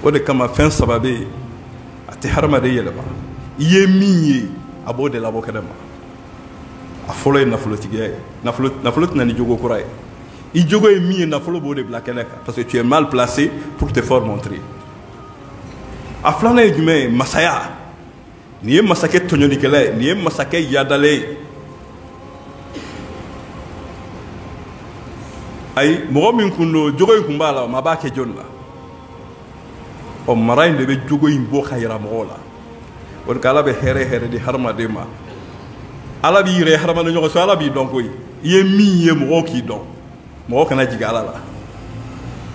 o de kama fɛn saba bɛ yen a tɛ hadamaden yɛlɛma i ye min ye a b'o de labɔ kɛnɛ ma a fɔlɔ ye nafolotigiya ye nafolo tɛna ni jogo kura ye i jogo ye min ye nafolo b'o de bila kɛnɛ kan parce que tu es mal placé pour te faire montrer a filanan ye jumɛn ye masaya nin ye masakɛ tɔɲɔlikɛla ye nin ye masakɛ yadalen ye ayi mɔgɔ min kun don jogo in kun b'a la maa b'a kɛ jɔnni la ɔ mara in de bɛ jogo in bɔ ka yira mɔgɔw la o de ka ala bɛ hɛrɛ hɛrɛ di hadamaden ma ala b'i yɛrɛ hadamaden ɲɔgɔn sɔrɔ ala b'i dɔn koyi i ye min ye mɔgɔw k'i dɔn mɔgɔw kana jigin ala la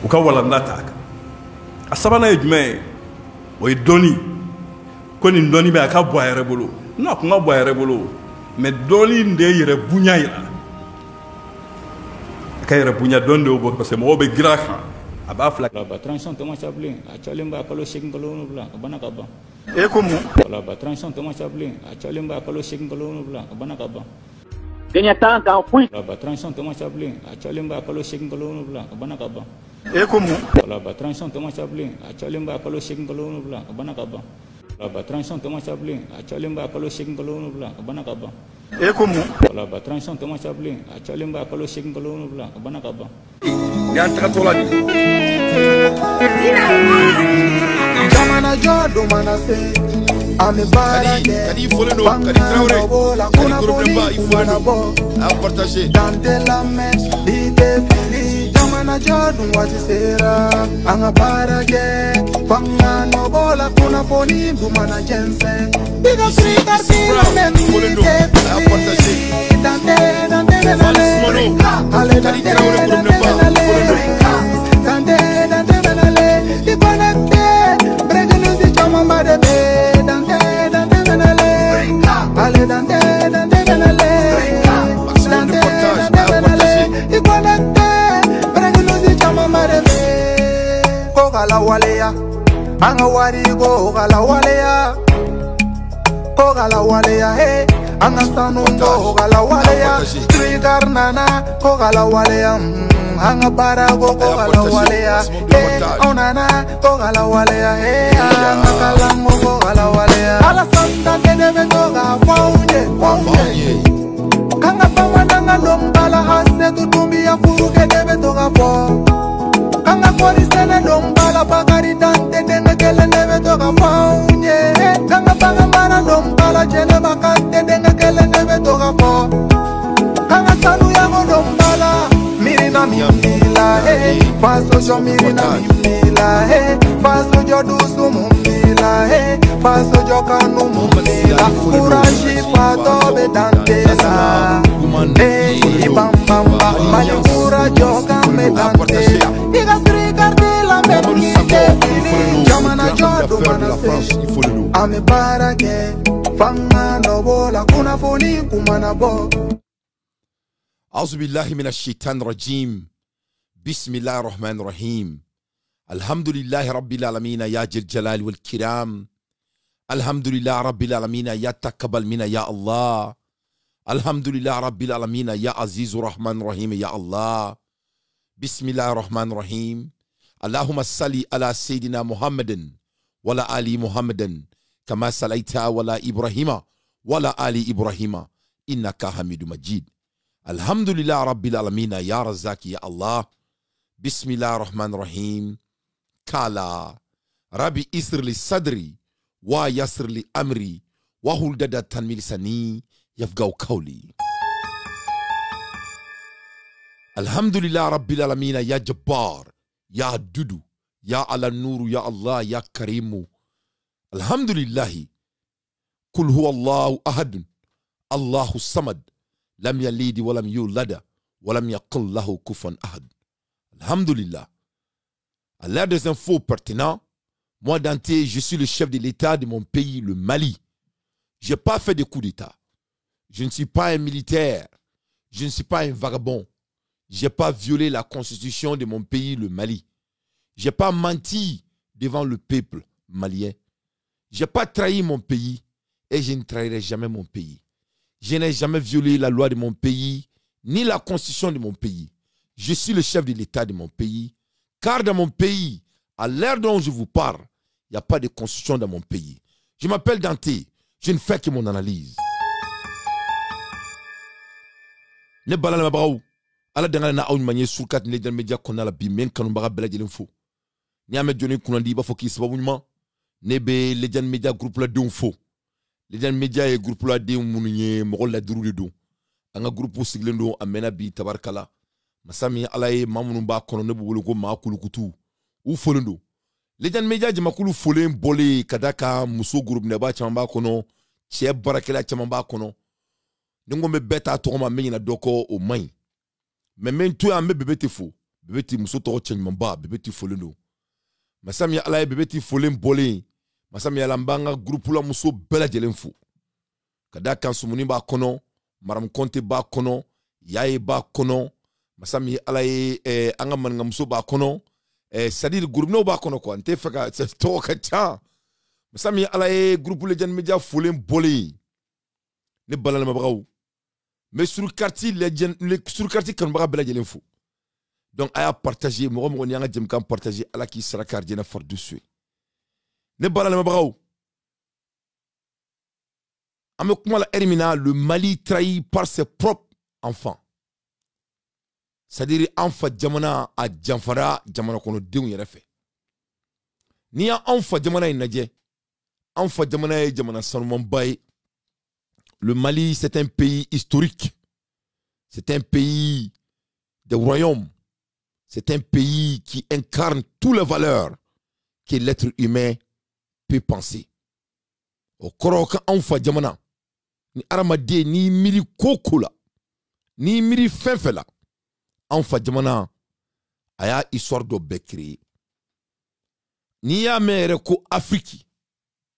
u ka walanda t'a kan a sabanan ye jumɛn ye o ye dɔnni ko nin dɔnni bɛ a ka bɔ a yɛrɛ bolo n'a kun ka bɔ a yɛrɛ bolo mɛ dɔnni de ye yɛrɛ bonya yira a ka yɛrɛ bonya dɔnni de y'o bɔ parce que mɔgɔw bɛ girin a kan a b'a fila transition tɛma cabilen a calen b'a kalo 8 kalo 7 a banna ka ban e ko mun wala transition tɛma cabilen a calen b'a kalo 8 kalo 7 a banna ka ban Kenyatta kan foyi wala transition tɛma cabilen a calen b'a kalo 8 kalo 7 a banna ka ban e ko mun wala transition tɛma cabilen a calen b'a kalo 8 kalo 7 a banna ka ban wala transition tɛma cabilen a calen b'a kalo 8 kalo 7 a banna ka ban e ko mun wala transition tɛma cabilen a calen b'a kalo 8 kalo 7 a banna ka ban y'an tagatɔ la de jamana jɔdo mana se an bɛ baara kɛ fanga nɔbɔ la kunnafoni kumana bɔ dan tɛ lamɛn bi tɛ fili jamana jɔdun waati sera an ka baara kɛ fanga nɔbɔ la kunnafoni dumana jɛnsɛn i ka fili ka si lamɛn bi tɛ fili dan tɛ nale ale dan tɛ nale dante menale di connecté bregelusi chama madebe dante menale ale dante menale dante menale di connecté bregelusi chama madebe ko gala waleya anga wari ko gala waleya he anga sanu ko gala waleya street garnana ko gala waleya anga para go gala waleya onana go gala waleya anga kalango go gala waleya ala santa debe go ga faunye kanga pamana lombala hase tutumbi ya furuke debe to ga fo kanga kori sene lombala bakari dante denge kele debe to ga faunye kanga pamana lombala jele bakante denge kele debe to ga fo kanga sanu ya go lombala mirina mimila faso jo mirina mimila faso jo dusu mumila faso jo kanu mumila kurashi fato bedantesa ibambamba malikura jo kame dante iga sri kartila menite jamana jodo manase ame barake fanga nobola kuna foni kumana bo أعوذ بالله من الشيطان الرجيم بسم الله الرحمن الرحيم الحمد لله رب العالمين يا ذي الجلال والكرام الحمد لله رب العالمين يا تقبل منا يا الله الحمد لله رب العالمين يا عزيز الرحمن الرحيم يا الله بسم الله الرحمن الرحيم اللهم صل على سيدنا محمد وعلى آل محمد كما صليت على إبراهيم وعلى آل إبراهيم إنك حميد مجيد الحمد لله رب العالمين يا رزاق يا الله بسم الله الرحمن الرحيم قال ربي اسر لي صدري ويسر لي امري وهل دد تنمي لساني يفقهوا قولي الحمد لله رب العالمين يا جبار يا دودو يا على النور يا الله يا كريم الحمد لله قل هو الله احد الله الصمد لم يلد ولم يولد ولم يقل له كفوا أحد. Alhamdulillah. À l'ère des infos pertinents, moi Dante, je suis le chef de l'État de mon pays, le Mali. Je n'ai pas fait de coup d'État. Je ne suis pas un militaire. Je ne suis pas un vagabond. Je n'ai pas violé la constitution de mon pays, le Mali. Je n'ai pas menti devant le peuple malien. Je n'ai pas trahi mon pays et je ne trahirai jamais mon pays. Je n'ai jamais violé la loi de mon pays, ni la constitution de mon pays. Je suis le chef de l'État de mon pays, car dans mon pays, À l'heure dont je vous parle, il n'y a pas de constitution dans mon pays. Je m'appelle Dante. Je ne fais que mon analyse. Ne balala mabaw ala dangala na awun manye surkat ne dan media konala bi men kanu baga bela jelen fo ni ame joni kunandi ba fo ki sababu nyuma ne be lejan media groupe la de fo lejan media e groupe la de munye mo la duru de do anga groupe siglendo amena bi tabarkala masami ala e mamunu ba kono ne bulu ko ma kulukutu u folendo lejan media jama kulu folen bole kadaka muso groupe ne ba chamba kono che barakela chamba kono ngombe beta to ma menyina doko o mai mais men to ambe bebeti fo bebeti muso to chenman ba bebeti folendo masami ala bebeti folen bole masami ala mbanga groupe la muso bela jelen fo kada kan sumuni ba kono maram konte ba kono yaye ba kono masami ala anga man muso ba kono c'est-à-dire groupe no ba kono ko ante faka to ka cha masami ala groupe le jan media folen bole ne balal mabraw mais sur le quartier sur le quartier kan baga bela jelen fo donc aya partager mo mo nyanga jem kan partager ala ki sara cardina fort dessus ne balal mabraw ame kuma la ermina le Mali trahi par ses propres enfants, c'est-à-dire enfant jamana a jamfara jamana kono deun yere fe ni ya enfant jamana inaje enfant jamana e jamana sanuman baye. Le Mali, c'est un pays historique. C'est un pays de royaume. C'est un pays qui incarne toutes les valeurs que l'être humain peut penser. Au Koroka Anfa Djamana, ni Aramade, ni Miri Kokola, ni Miri Fenfela, Anfa Djamana, aya histoire de Bekri. Ni ya Mereko Afrique,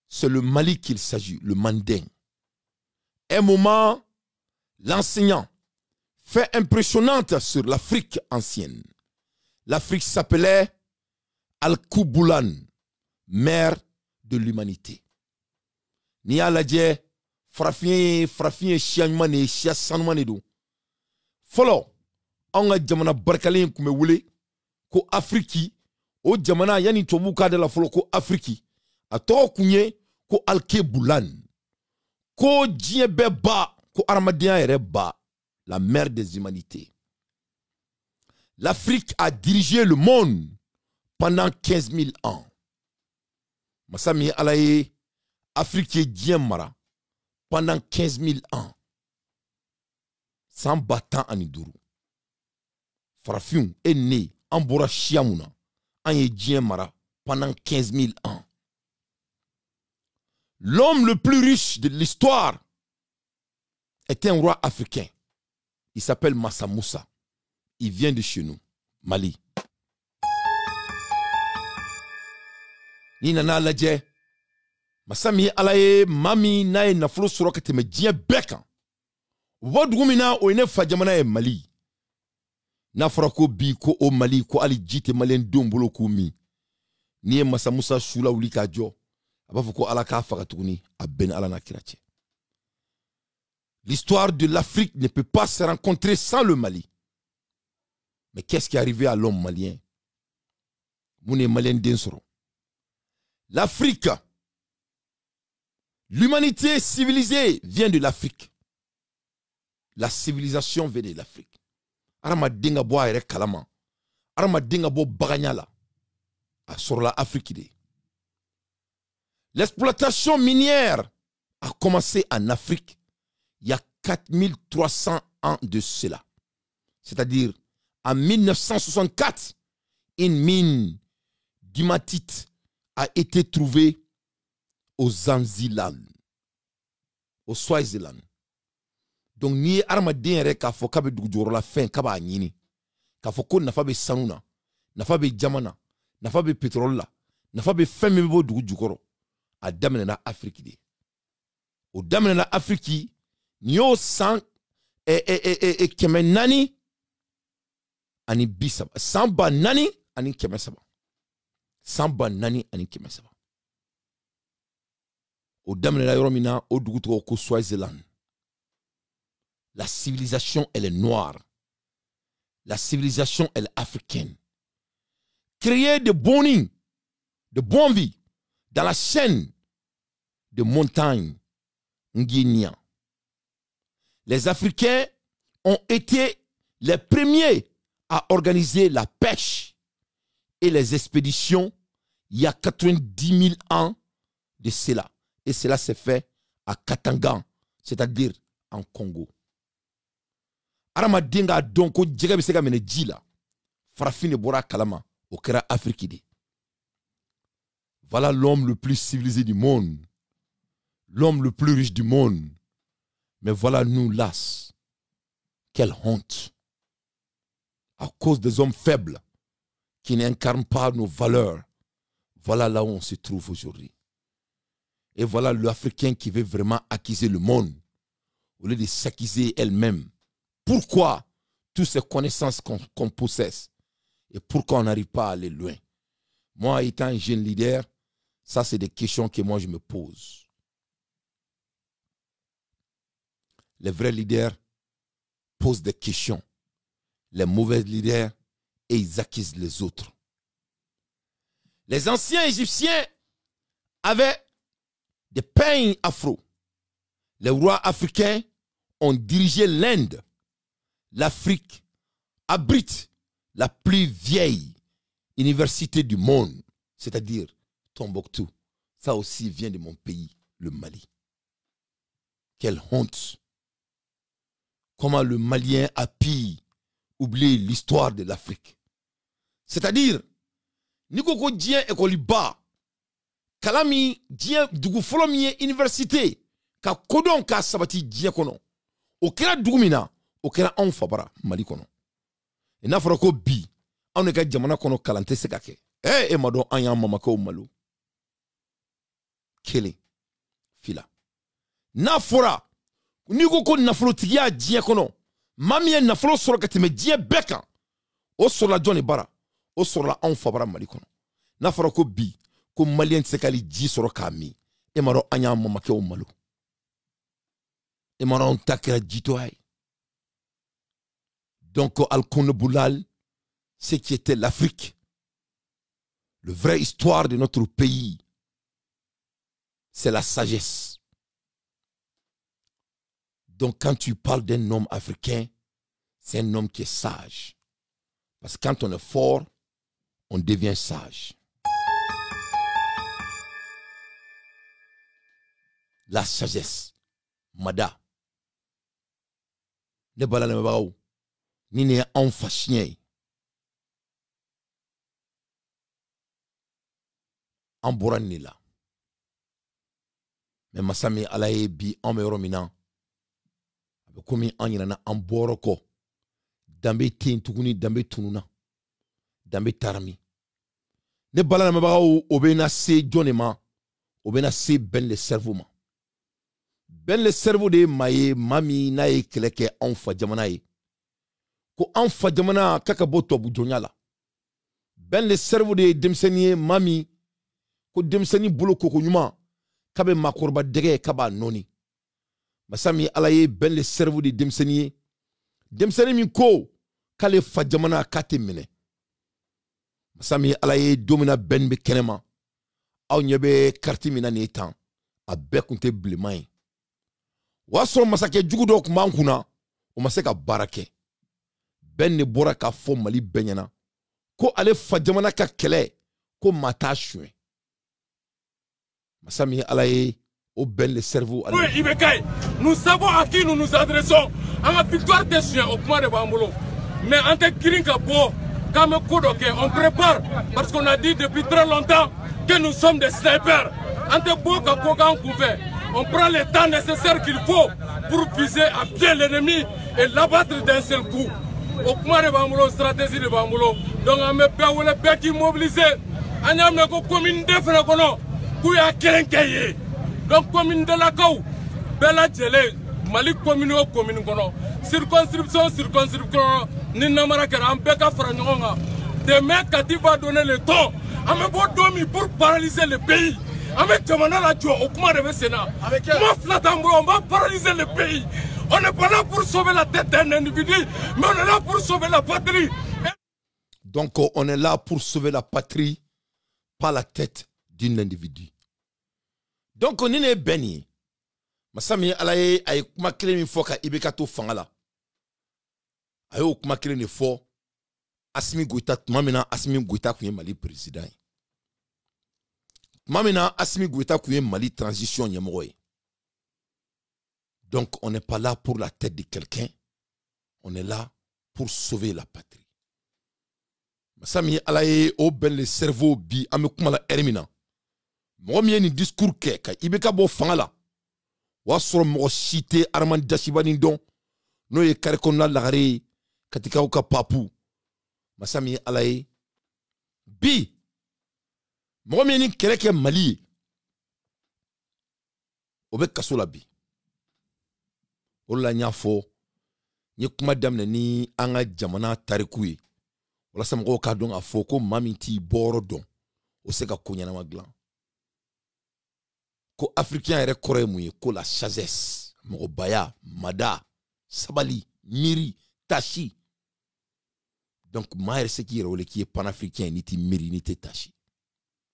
c'est le Mali qu'il s'agit, le Manding. Un moment, l'enseignant fait impressionnante sur l'Afrique ancienne. L'Afrique s'appelait Al-Kouboulan, mère de l'humanité. Ni aladje frafien chianmane chia sanmane do. Follow, on a jamana barkalen kume wule ko Afriki o jamana yani tobuka de la follow ko Afriki. A to kunye ko Al-Kouboulan. Ko djebe ba, ko armadien ere ba, la mère des humanités. L'Afrique a dirigé le monde pendant 15 000 ans. Masami alaye, Afrique est mara pendant 15 000 ans. Sans battant en iduru. Farafiun est né en Bora Chiamouna, en mara pendant 15 000 ans. L'homme le plus riche de l'histoire est un roi africain. Il s'appelle Massa Moussa. Il vient de chez nous, Mali. Ni nana ladje. Masami alaye mami nae na flo soro kateme dien beka. Wodgumina o ine fajamana e Mali. Na frako bi ko o Mali ko ali jite malien dombolo ko mi. Ni Massa Moussa shula ulika jo. L'histoire de l'Afrique ne peut pas se rencontrer sans le Mali. Mais qu'est-ce qui est arrivé à l'homme malien? L'Afrique, l'humanité civilisée vient de l'Afrique. La civilisation vient de l'Afrique. Arama dinga bo ayre kalama. Arama dinga bo baganyala. Sur la Afrique. L'exploitation minière a commencé en Afrique il y a 4300 ans de cela. C'est-à-dire, en 1964, une mine d'hématite a été trouvée au Zanzibar, au Swaziland. Donc, ni armadien rek a fo kabe dujoro la fin kaba nyini. Ka fo ko nafa be sanuna, nafa be jamana, nafa be pétrole la, nafa be femme bo dujukoro. A damene na Afrique de. O damene na Afrique nyo san keme nani ani bisaba. Samba nani ani keme saba. Samba nani ani keme saba. O damene na yoromina o duguto ko Swaziland. La civilisation elle est noire. La civilisation elle est africaine. Créer de boni de Bonvi, dans la chaîne de montagnes Nguinia. Les Africains ont été les premiers à organiser la pêche et les expéditions il y a 90 000 ans de cela. Et cela s'est fait à Katanga, c'est-à-dire en Congo. Aramadenga donc djega bisega mene djila. Farafine bora kalama au kera Afrique. Voilà l'homme le plus civilisé du monde. L'homme le plus riche du monde. Mais voilà nous las. Quelle honte. À cause des hommes faibles qui n'incarnent pas nos valeurs. Voilà là où on se trouve aujourd'hui. Et voilà l'Africain qui veut vraiment acquiser le monde au lieu de s'acquiser elle-même. Pourquoi toutes ces connaissances qu'on possède et pourquoi on n'arrive pas à aller loin? Moi, étant un jeune leader, ça c'est des questions que moi je me pose. Les vrais leaders posent des questions. Les mauvais leaders, et ils acquisent les autres. Les anciens Égyptiens avaient des peignes afro. Les rois africains ont dirigé l'Inde. L'Afrique abrite la plus vieille université du monde, c'est-à-dire Tombouctou. Ça aussi vient de mon pays, le Mali. Quelle honte! Comment le Malien a pu oublier l'histoire de l'Afrique. C'est-à-dire, Nikoko Dien Ekoliba, Kalami Dien Dugufolomiye Université, Ka Kodon Ka Sabati Dien Kono, Okera Dugumina, Okera Onfabara, Mali Kono. Et Nafroko Bi, Aneka Jamana Kono Kalante Sekake. Eh, Emado Anya Mamako Malu. Kele, Fila. Nafora, Nikoko Nafrotigia Dien Kono, Mamie Nafro Sorokatime Dien Beka, O Sola Johnny Bara. O sorola an fabara Mali kono. Na fara ko bi ko Malien sekali ji soro kami. E maro anya mamake o malo. E maro on takira jito ay. Donc Al-Kono Boulal, ce qui était l'Afrique, le vrai histoire de notre pays, c'est la sagesse. Donc quand tu parles d'un homme africain, c'est un homme qui est sage. Parce que quand on est fort, on devient sage. La sagesse. Mada. Ne bala ne bao. Ni ne en fachien. En boran ni la. Mais masami alaye bi en me romina. Abe komi an yana en boroko. Dambe tin tukuni dambe tununa. Dambe tarami. Ne bala na mabao obena se jonema. Obena se ben le cerveau ma. Ben le cerveau de maye mami na e keleke anfa jamana e. Ko anfa jamana kaka boto bujonyala. Ben le cerveau de demsenie mami. Ko demseni bulo koko nyuma. Kabe makorba dege kaba noni. Masami alaye ben le cerveau de demsenie. Demseni min ko kale fa jamana kate mene. Masami alaye domina ben be kenema. Aw nyebe karti mina ni etan. A bekunte blemay. Waso masake jugu do kumankuna. O maseka barake. Ben ne bora ka fo Mali benyana. Ko ale fa jamana ka kele. Ko mata chue. Masami alaye au ben le cerveau. Oui, Ibekay, nous savons à qui nous nous adressons. En la victoire des chiens au point de Bambolo. Mais en te kirinka bo, comme Kodoke, on prépare. Parce qu'on a dit depuis très longtemps que nous sommes des snipers. En te boka kogan couvert. On prend le temps nécessaire qu'il faut pour viser à bien l'ennemi et l'abattre d'un seul coup. Au point de Bambolo, stratégie de Bambolo. Donc on me paye le bec immobilisé. On a mis une commune de Frécono. Kouya Kerenkaye. Donc commune de la Kou. Bella Djele. Mali commune au commune kono. Circonscription. Ninamara Kera. Ambeka Franjonga. Demain, Kati va donner le temps. Amebo Domi pour paralyser le pays. Avec Jamana la Djo, au Kuma de Sénat. Moi, Flatambro, on va paralyser le pays. On n'est pas là pour sauver la tête d'un individu, mais on est là pour sauver la patrie. Donc, on est là pour sauver la patrie. pas la tête d'un individu. Donc on est béni. Masami alaye ay kuma kelen min fo ka ibeka to fangala. Ayo kuma kelen ne fo Assimi Goïta mamina Assimi Goïta kuye Mali président. Mamina Assimi Goïta kuye Mali transition nyemoy. Donc on n'est pas là pour la tête de quelqu'un. On est là pour sauver la patrie. Masami alaye o ben le cerveau bi ame kuma la ermina. Mo mi ni discours ke ka ibeka bo fangala. Wa soro mo cité Armand Dashibani don no ye kare konna lagare katika uka papu. Masami alaye bi mo mi ni keleke Mali obe kasola bi. Ola nyafo ni kuma damne ni anga jamana tarikuye wala samgo ka don afoko mamiti boro don o se ka konya na maglan ko africain ere kore muye ko la sagesse mo baya mada sabali miri tashi. Donc maire ce qui est panafricain ni ti miri ni ti tashi,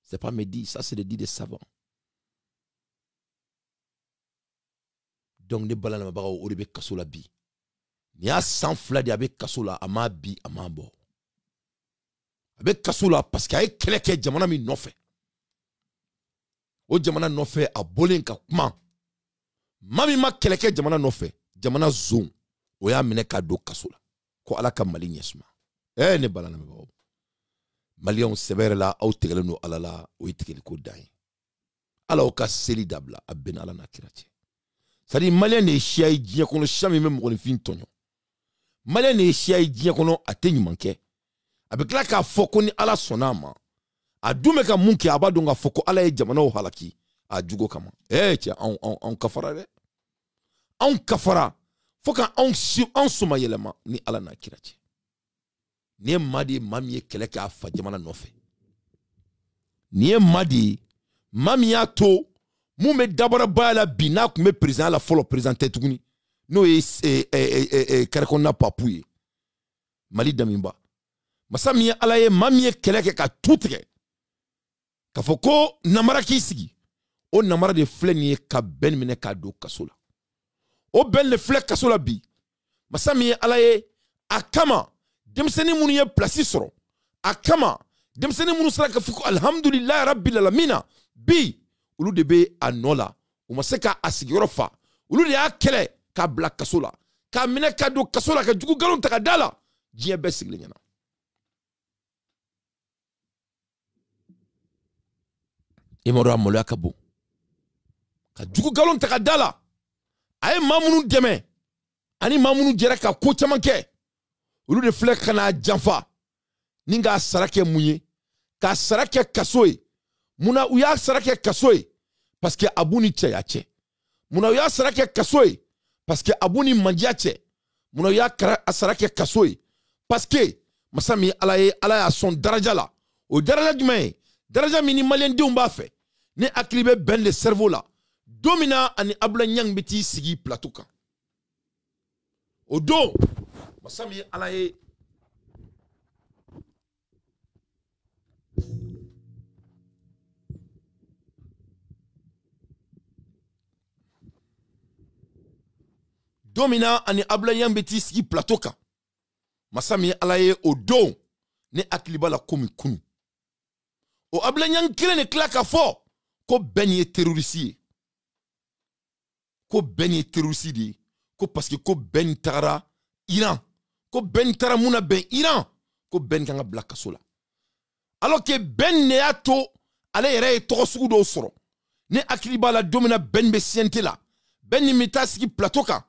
c'est pas me dit, ça c'est le dit des savants. Donc ne balana mabara o rebe kasola bi ni a sans fladi avec kasola ama bi ama bo avec kasola parce qu'il y a keleke jamana mi nofe o jamana nofe a bolen ka kuma mami ma keleke jamana nofe jamana zone o ya mine ka do kasola ko ala ka Mali nyesma ne balana mabara Mali on severe la au tegele no alala o itikeli ko dai ala o ka seli dabla abben ala na kirache. C'est-à-dire Malien ne chiaï dien kono chami même ko fin tonyo. Malien ne chiaï dien kono atenu manke. Avec la ka foko ni ala sonama. A dume ka munki abadonga foko ala e jamana o halaki. A jugo kama. Tia on kafara de. On kafara. Foka on soma yelema ni ala na kirache. Ni madi mami keleka afa jamana nofe. Ni madi mami ato Moume d'abord bala bina kume président la folo présenté tuguni no karekonna papouye Mali damimba masami alaye mamie keleke ka tutre ka foko namara kisigi o namara de fleni ka ben mine ka do kasola o ben le flek kasola bi masami alaye akama demseni munu ye place soro akama demseni munu sara ka foko alhamdulillah rabbil alamin bi ulu de be anola o ma se ka asigiro fa ulu de ya kele ka black kasola ka mine ka do kasola ka jugu galon ta ka dala jiye be sigle nyana imoro amolo akabo ka jugu galon ta ka dala ay mamunu deme ani mamunu jere ka ko chamanke ulu de flek kana janfa ninga sarake munye ka sarake kasoe muna uya sarake kasoe parce que abuni che ya che muna uya sarake kasoe parce que abuni mandia che muna uya sarake kasoe parce que masami alaye alaya son daraja la o daraja jume daraja minimalien de umba fe ne aklibe ben le cerveau la domina ani abla nyang biti sigi plateau kan o do masami alaye domina ani abla yambeti sigi plateau kan masami alaye o do ne akliba la komi kunu o abla yang kile ne klaka fo ko benye terroriste ko benye terroriste ko parce que ko ben tara Iran ko ben tara muna ben Iran ko ben kanga blaka sola alors que ben ne ato ale yere to sugu do soro ne akliba la domina ben be siente la ben ni mitasi plateau kan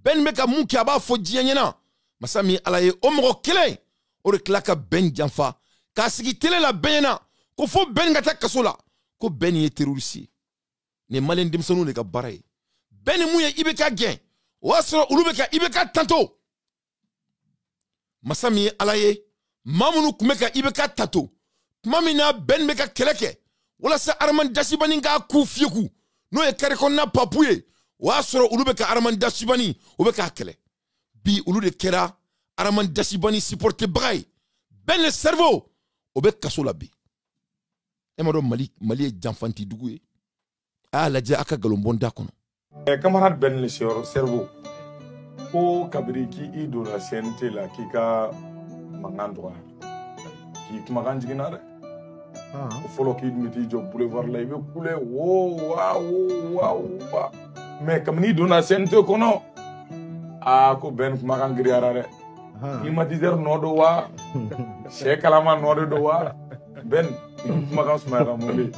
ben meka munki aba fo dianyena masami alaye omro kele o klaka ben janfa ka sigi tele la benna ko fo ben ngata kasola ko ben ye terroriste ne malen dimsonu ne ka baray ben muye ibeka gen wasro ulubeka ibeka tanto masami alaye mamunu kumeka ibeka tato mamina ben meka keleke wala sa Armand Dashibani nga ku fieku no e kare konna papuye wasro ulubeka Armand Dashibani ubeka kele bi ulu de kera Armand Dashibani supporter bray ben le cerveau obeka sola bi m'a Mali est janfanti doué. Ah, la dia aka galombon dakono. Camarade Ben le cerveau. Ko kabiri ki i donna CNT la ki ka mangan droit. Ki kumakan jigina dɛ. Ko fɔlɔ k'i dun bɛ t'i jɔ boulevard la i bɛ kule wo wa. Mais kabini i donna CNT kɔnɔ ko Ben kumakan giriyara dɛ. Climatiseur nɔ do wa sɛ kalama nɔ de do wa Ben kumakan sumayara mun de.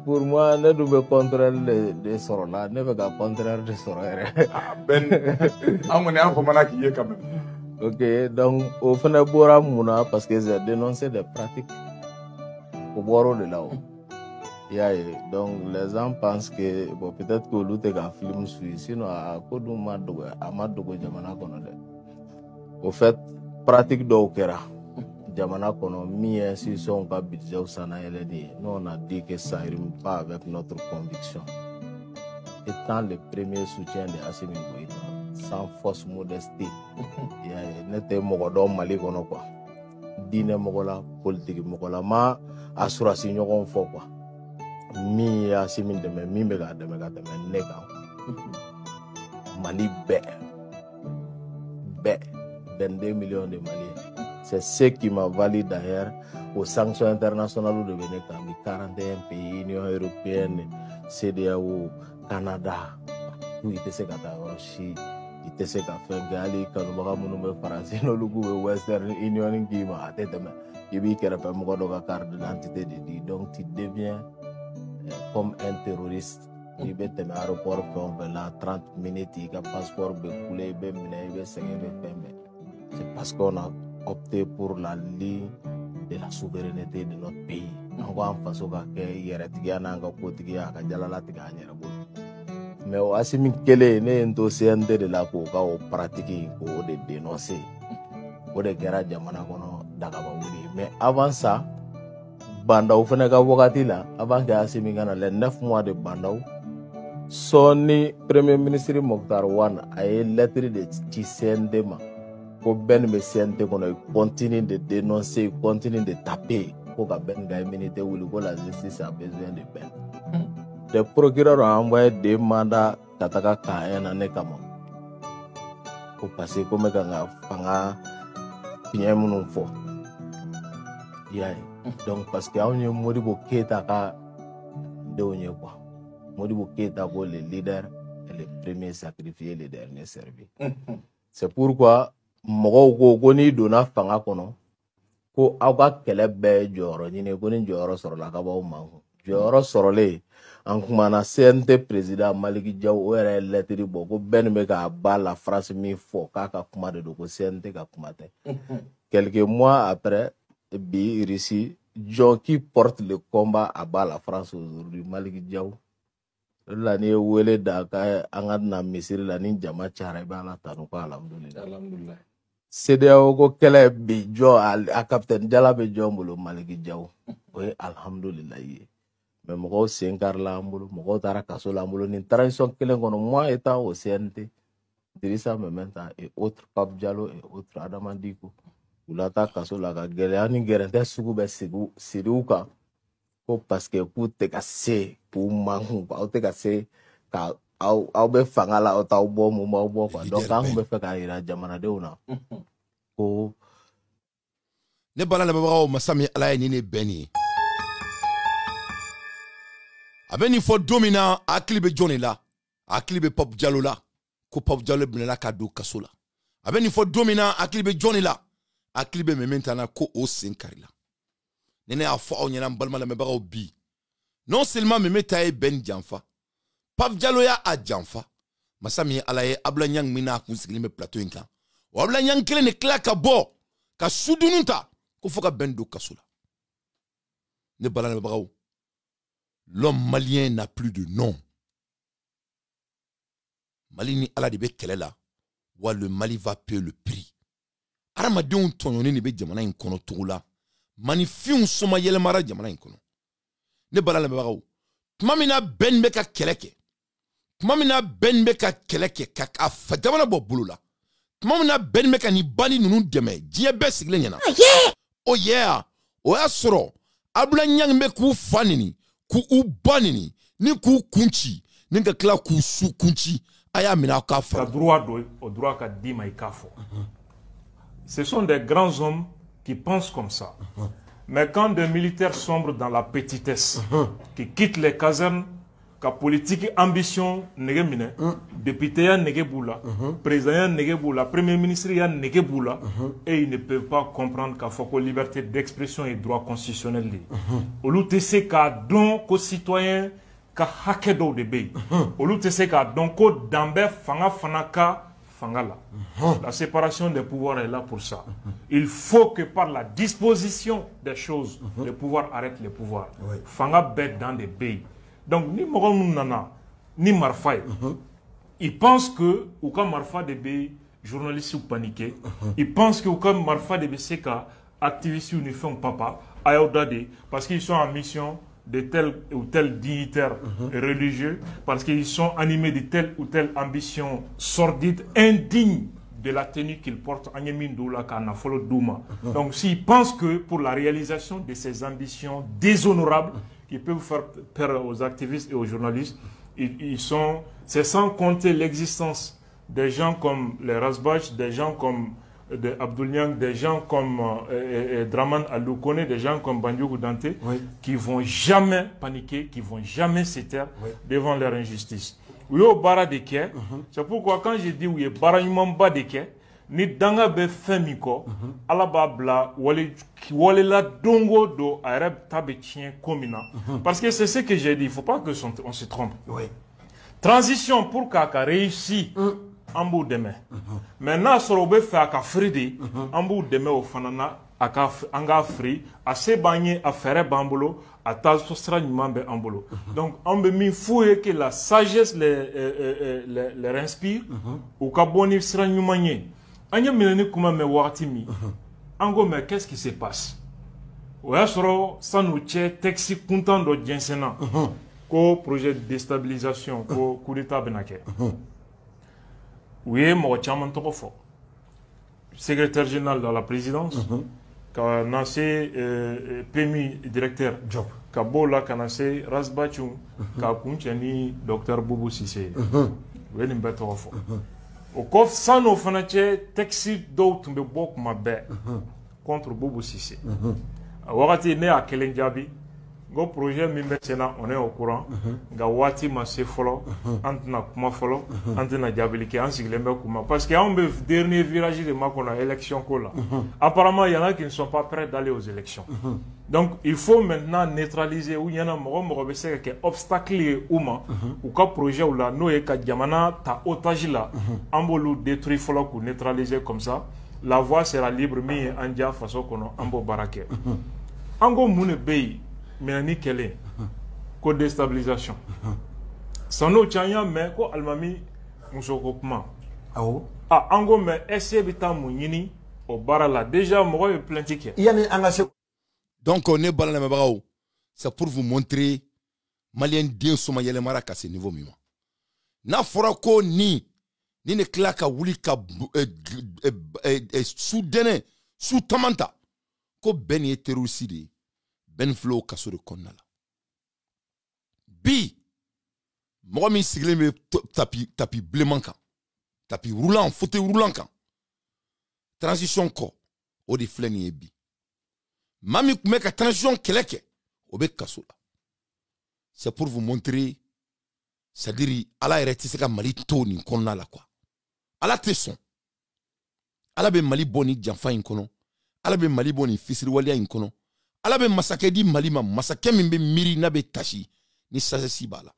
Pour moi, ne doit pas contraire de Sorola, ne veut pas contraire de Sorola. Ben, on est en commun qui est quand même. Ok, donc au fond de Bora Mouna, parce que j'ai dénoncé des pratiques au bord de là-haut. Donc les gens pensent que bon, peut-être que l'autre est un film suisse, sinon à Kodouma Dogo, Amadogo Jamana Konode. Au fait, pratique d'Okera. Jamana kono mi institution ka budget au sana eleni. Nous on a dit que ça ne rime pas avec notre conviction. Étant le premier soutien de Assimi Goïta, sans fausse modestie, n'était mogodo Mali kono quoi. Dine mogola politique mogola ma asura si ñogon fo quoi. Mi Assimi de mi mega de nega. Mali be 22 millions de Maliens. C'est ce qui m'a valu d'ailleurs aux sanctions internationales de venir comme 41 pays, Union européenne, CEDEAO, Canada. Où il était ce qu'à Russie, il était ce qu'à faire Gali, quand nous avons nommé français, nous avons Western Union qui m'a atteint. Il y a une carte d'identité de dit. Donc tu deviens comme un terroriste. Il y a un aéroport là 30 minutes, il y a un passeport, il y a un c'est parce qu'on a opté pour la ligne de la souveraineté de notre pays. On va en face au cas mais au Assimi Kele ne ento CNT de la ko ka o pratiquer ko de dénoncer o de guerre jamana kono daga ba wuli mais avant ça bandaw fana ka wakati la avant que Assimi kana les 9 mois de bandaw soni premier ministre Mokhtar Wane a une lettre de CNT ma ko Ben me CNT kono continue de dénoncer, continue de taper pour que Ben ga immunité ou que la justice a besoin de Ben. Le procureur a envoyé des mandats Tataka Kayen à Nekama pour passer comme Fanga Pinyamunu Fo. Donc, parce qu'il y a un Modibo Keita de Onyewa. Modibo Keita pour les leaders et les premiers sacrifiés, les derniers servis. C'est pourquoi Mogo Goni Dona Fanga Kono ko Awa Kelebe Joro, Nine Goni Joro Sorolakaba Mango. Joro Sorole. En kumana CNT président Maliki Diaw o yɛrɛ lettre bɔ ko Ben bɛ ka ba la France min fɔ k'a ka kuma de don ko CNT ka kuma tɛ. Quelques mois après bi Russie John qui porte le combat à bas la France aujourd'hui Maliki Diaw la ni wele da ka an ka na misiri la ni jama cara I b'a la tanu ko alhamdulillah. CEDEAO ko kɛlɛ bi jɔ a capitaine Jala bɛ jɔn bolo Maliki Diaw o ye alhamdulillah ye. Mais moi, c'est un carla, moi, tara kaso la mbolo ni tradition kelen kono moi étant au CNT, Dirissa Mementa et autres Pape Diallo et autres Adama Diko. Ulata kaso la ka geleani gerente sugu be siruka ko parce que pour te casser pour mangu pa te casser ka au be fangala o ta bo mo mo bo quoi donc an be fe ka ira jamana de una ko ne bala na baba o masami ala ni ne beni Abeni fo domina akili be Johnny la akili be Pop Diallo la ko Pop Diallo be la ka do kaso la abeni fo domina akili be Johnny la akili be Mementa na ko o senkari la nene a fo onyana balma la mebara obi non seulement Mementa e Ben Janfa Pop Diallo ya a Janfa masami alaye abla nyang mina ku sigli me plateau inka o abla nyang kele ne klaka bo ka sudununta ko fo ka Ben do kaso la ne bala na mebara l'homme malien n'a plus de nom. Mali ni ala de be kele la wa le Mali va payer le prix. Aramadon tononi ne be jamana in kono tola. Manifiun soma yele mara jamana in kono. Ne bala la bagaw. Tmamina Ben be ka keleke. Tmamina Ben be ka keleke ka fa jamana bo bulula. Tmamina Ben be ka ni bani nunu deme. Diye be sigle nyana. Oh yeah. O ya soro. abula nyang be ku fanini ku ubanini ni ku kunchi ni ka kla ku su kunchi aya mina ka fa droit au droit ka di mai kafo. Ce sont des grands hommes qui pensent comme ça. Mais quand des militaires sombrent dans la petitesse, qui quittent les casernes, ka politique ambition nege mine, député ya nege boula, président ya nege boula, premier ministre ya nege boula, et ils ne peuvent pas comprendre qu'à faut que liberté d'expression et droit constitutionnel li. Olu tese ka don ko citoyen ka hake do de bay. Olu tese ka don ko dambe fanga fanaka fangala. La séparation des pouvoirs est là pour ça. Il faut que par la disposition des choses, le pouvoir arrête le pouvoir. Fanga bête dans des pays. Donc, ni Moron Nana, ni Marfaï, ils pensent que, ou quand Marfa de B, journaliste ou paniqué, ils pensent que, ou quand Marfa de B, c'est qu'à activiste ou ne font papa, Ayoudade, parce qu'ils sont en mission de tel ou tel dignitaire religieux, parce qu'ils sont animés de telle ou telle ambition sordide, indigne de la tenue qu'ils portent, donc s'ils pensent que pour la réalisation de ces ambitions déshonorables, qui peuvent faire peur aux activistes et aux journalistes, c'est sans compter l'existence des gens comme les Razbach, des gens comme Abdoul Niang, des gens comme Draman Aloukone, des gens comme Bandiou Dante, qui vont jamais paniquer, qui vont jamais se taire devant leur injustice. Oui, au bara de Ké, c'est pourquoi quand je dis oui, bara bas de Ké, ni danga be femiko, ala babla, wale la dongo do arab tabe tien komina. Parce que c'est ce que j'ai dit, il ne faut pas que on se trompe. Transition pour Kaka réussit en bout de main. Maintenant, sur le be fait à Fridi, en bout de main au fanana, anga free, à se bagner à faire bambolo, à ta sostra nimambe ambolo. Donc, on me mi fouille que la sagesse les inspire, ou kaboni sera nimanye. Anya milani kuma me watimi. Ango mais qu'est-ce qui se passe? Oya soro sanouche texi content do jensena. Ko projet de déstabilisation ko coup d'état benake. Oui, mo chaman toko fo. Secrétaire général de la présidence. Ka nase PMI directeur job. Ka bola ka nase Razbachung ka kunchani docteur Boubou Cissé. Oui, ni beto fo. Au coffre, sans nos fenêtres, taxi d'autres me bok ma bête contre Boubou Cissé. Wagati né à Kelenjabi, go projet mi maintenant on est au courant. Gawati ma se follow, antena kuma follow, antena diabolique, ainsi que les mecs kuma. Parce qu'il y a un dernier virage de ma qu'on a élection là. Apparemment, il y en a qui ne sont pas prêts d'aller aux élections. Donc, il faut maintenant neutraliser où il y en a qui obstacle ou qu'un projet ou là, nous et Kadjamana, ta otage là, ambolo détruit follow pour neutraliser comme ça. La voie sera libre, mais andia façon qu'on a ambo baraké. Ango moune bay, mais ni quelle est, co déstabilisation. Sans eau tchanya, mais ko almami mousokopma. Ah, ango mais essaye bita mounini au barala. Déjà, moi, il plein ticket. Donc, on est balan mabao. C'est pour vous montrer malien bien soma yele maraka ce niveau mima. Na fora ko ni ne klaka wuli ka soudene sous tamanta ko ben ye terroriste ben flow kaso de konnala. Bi mo mi sigle me tapi blemanka. Tapi roulant, fauteuil roulant kan. Transition ko o di fleni e bi. Mami meka transition keleke obe kasola. C'est pour vous montrer, c'est-à-dire ala ereti ka mali toni konna la quoi. Ala tesson. Ala be mali boni janfa in kono. Ala be mali boni fisiri walia in kono. Ala be masake di mali ma masake min be miri na be tashi ni sasesi bala.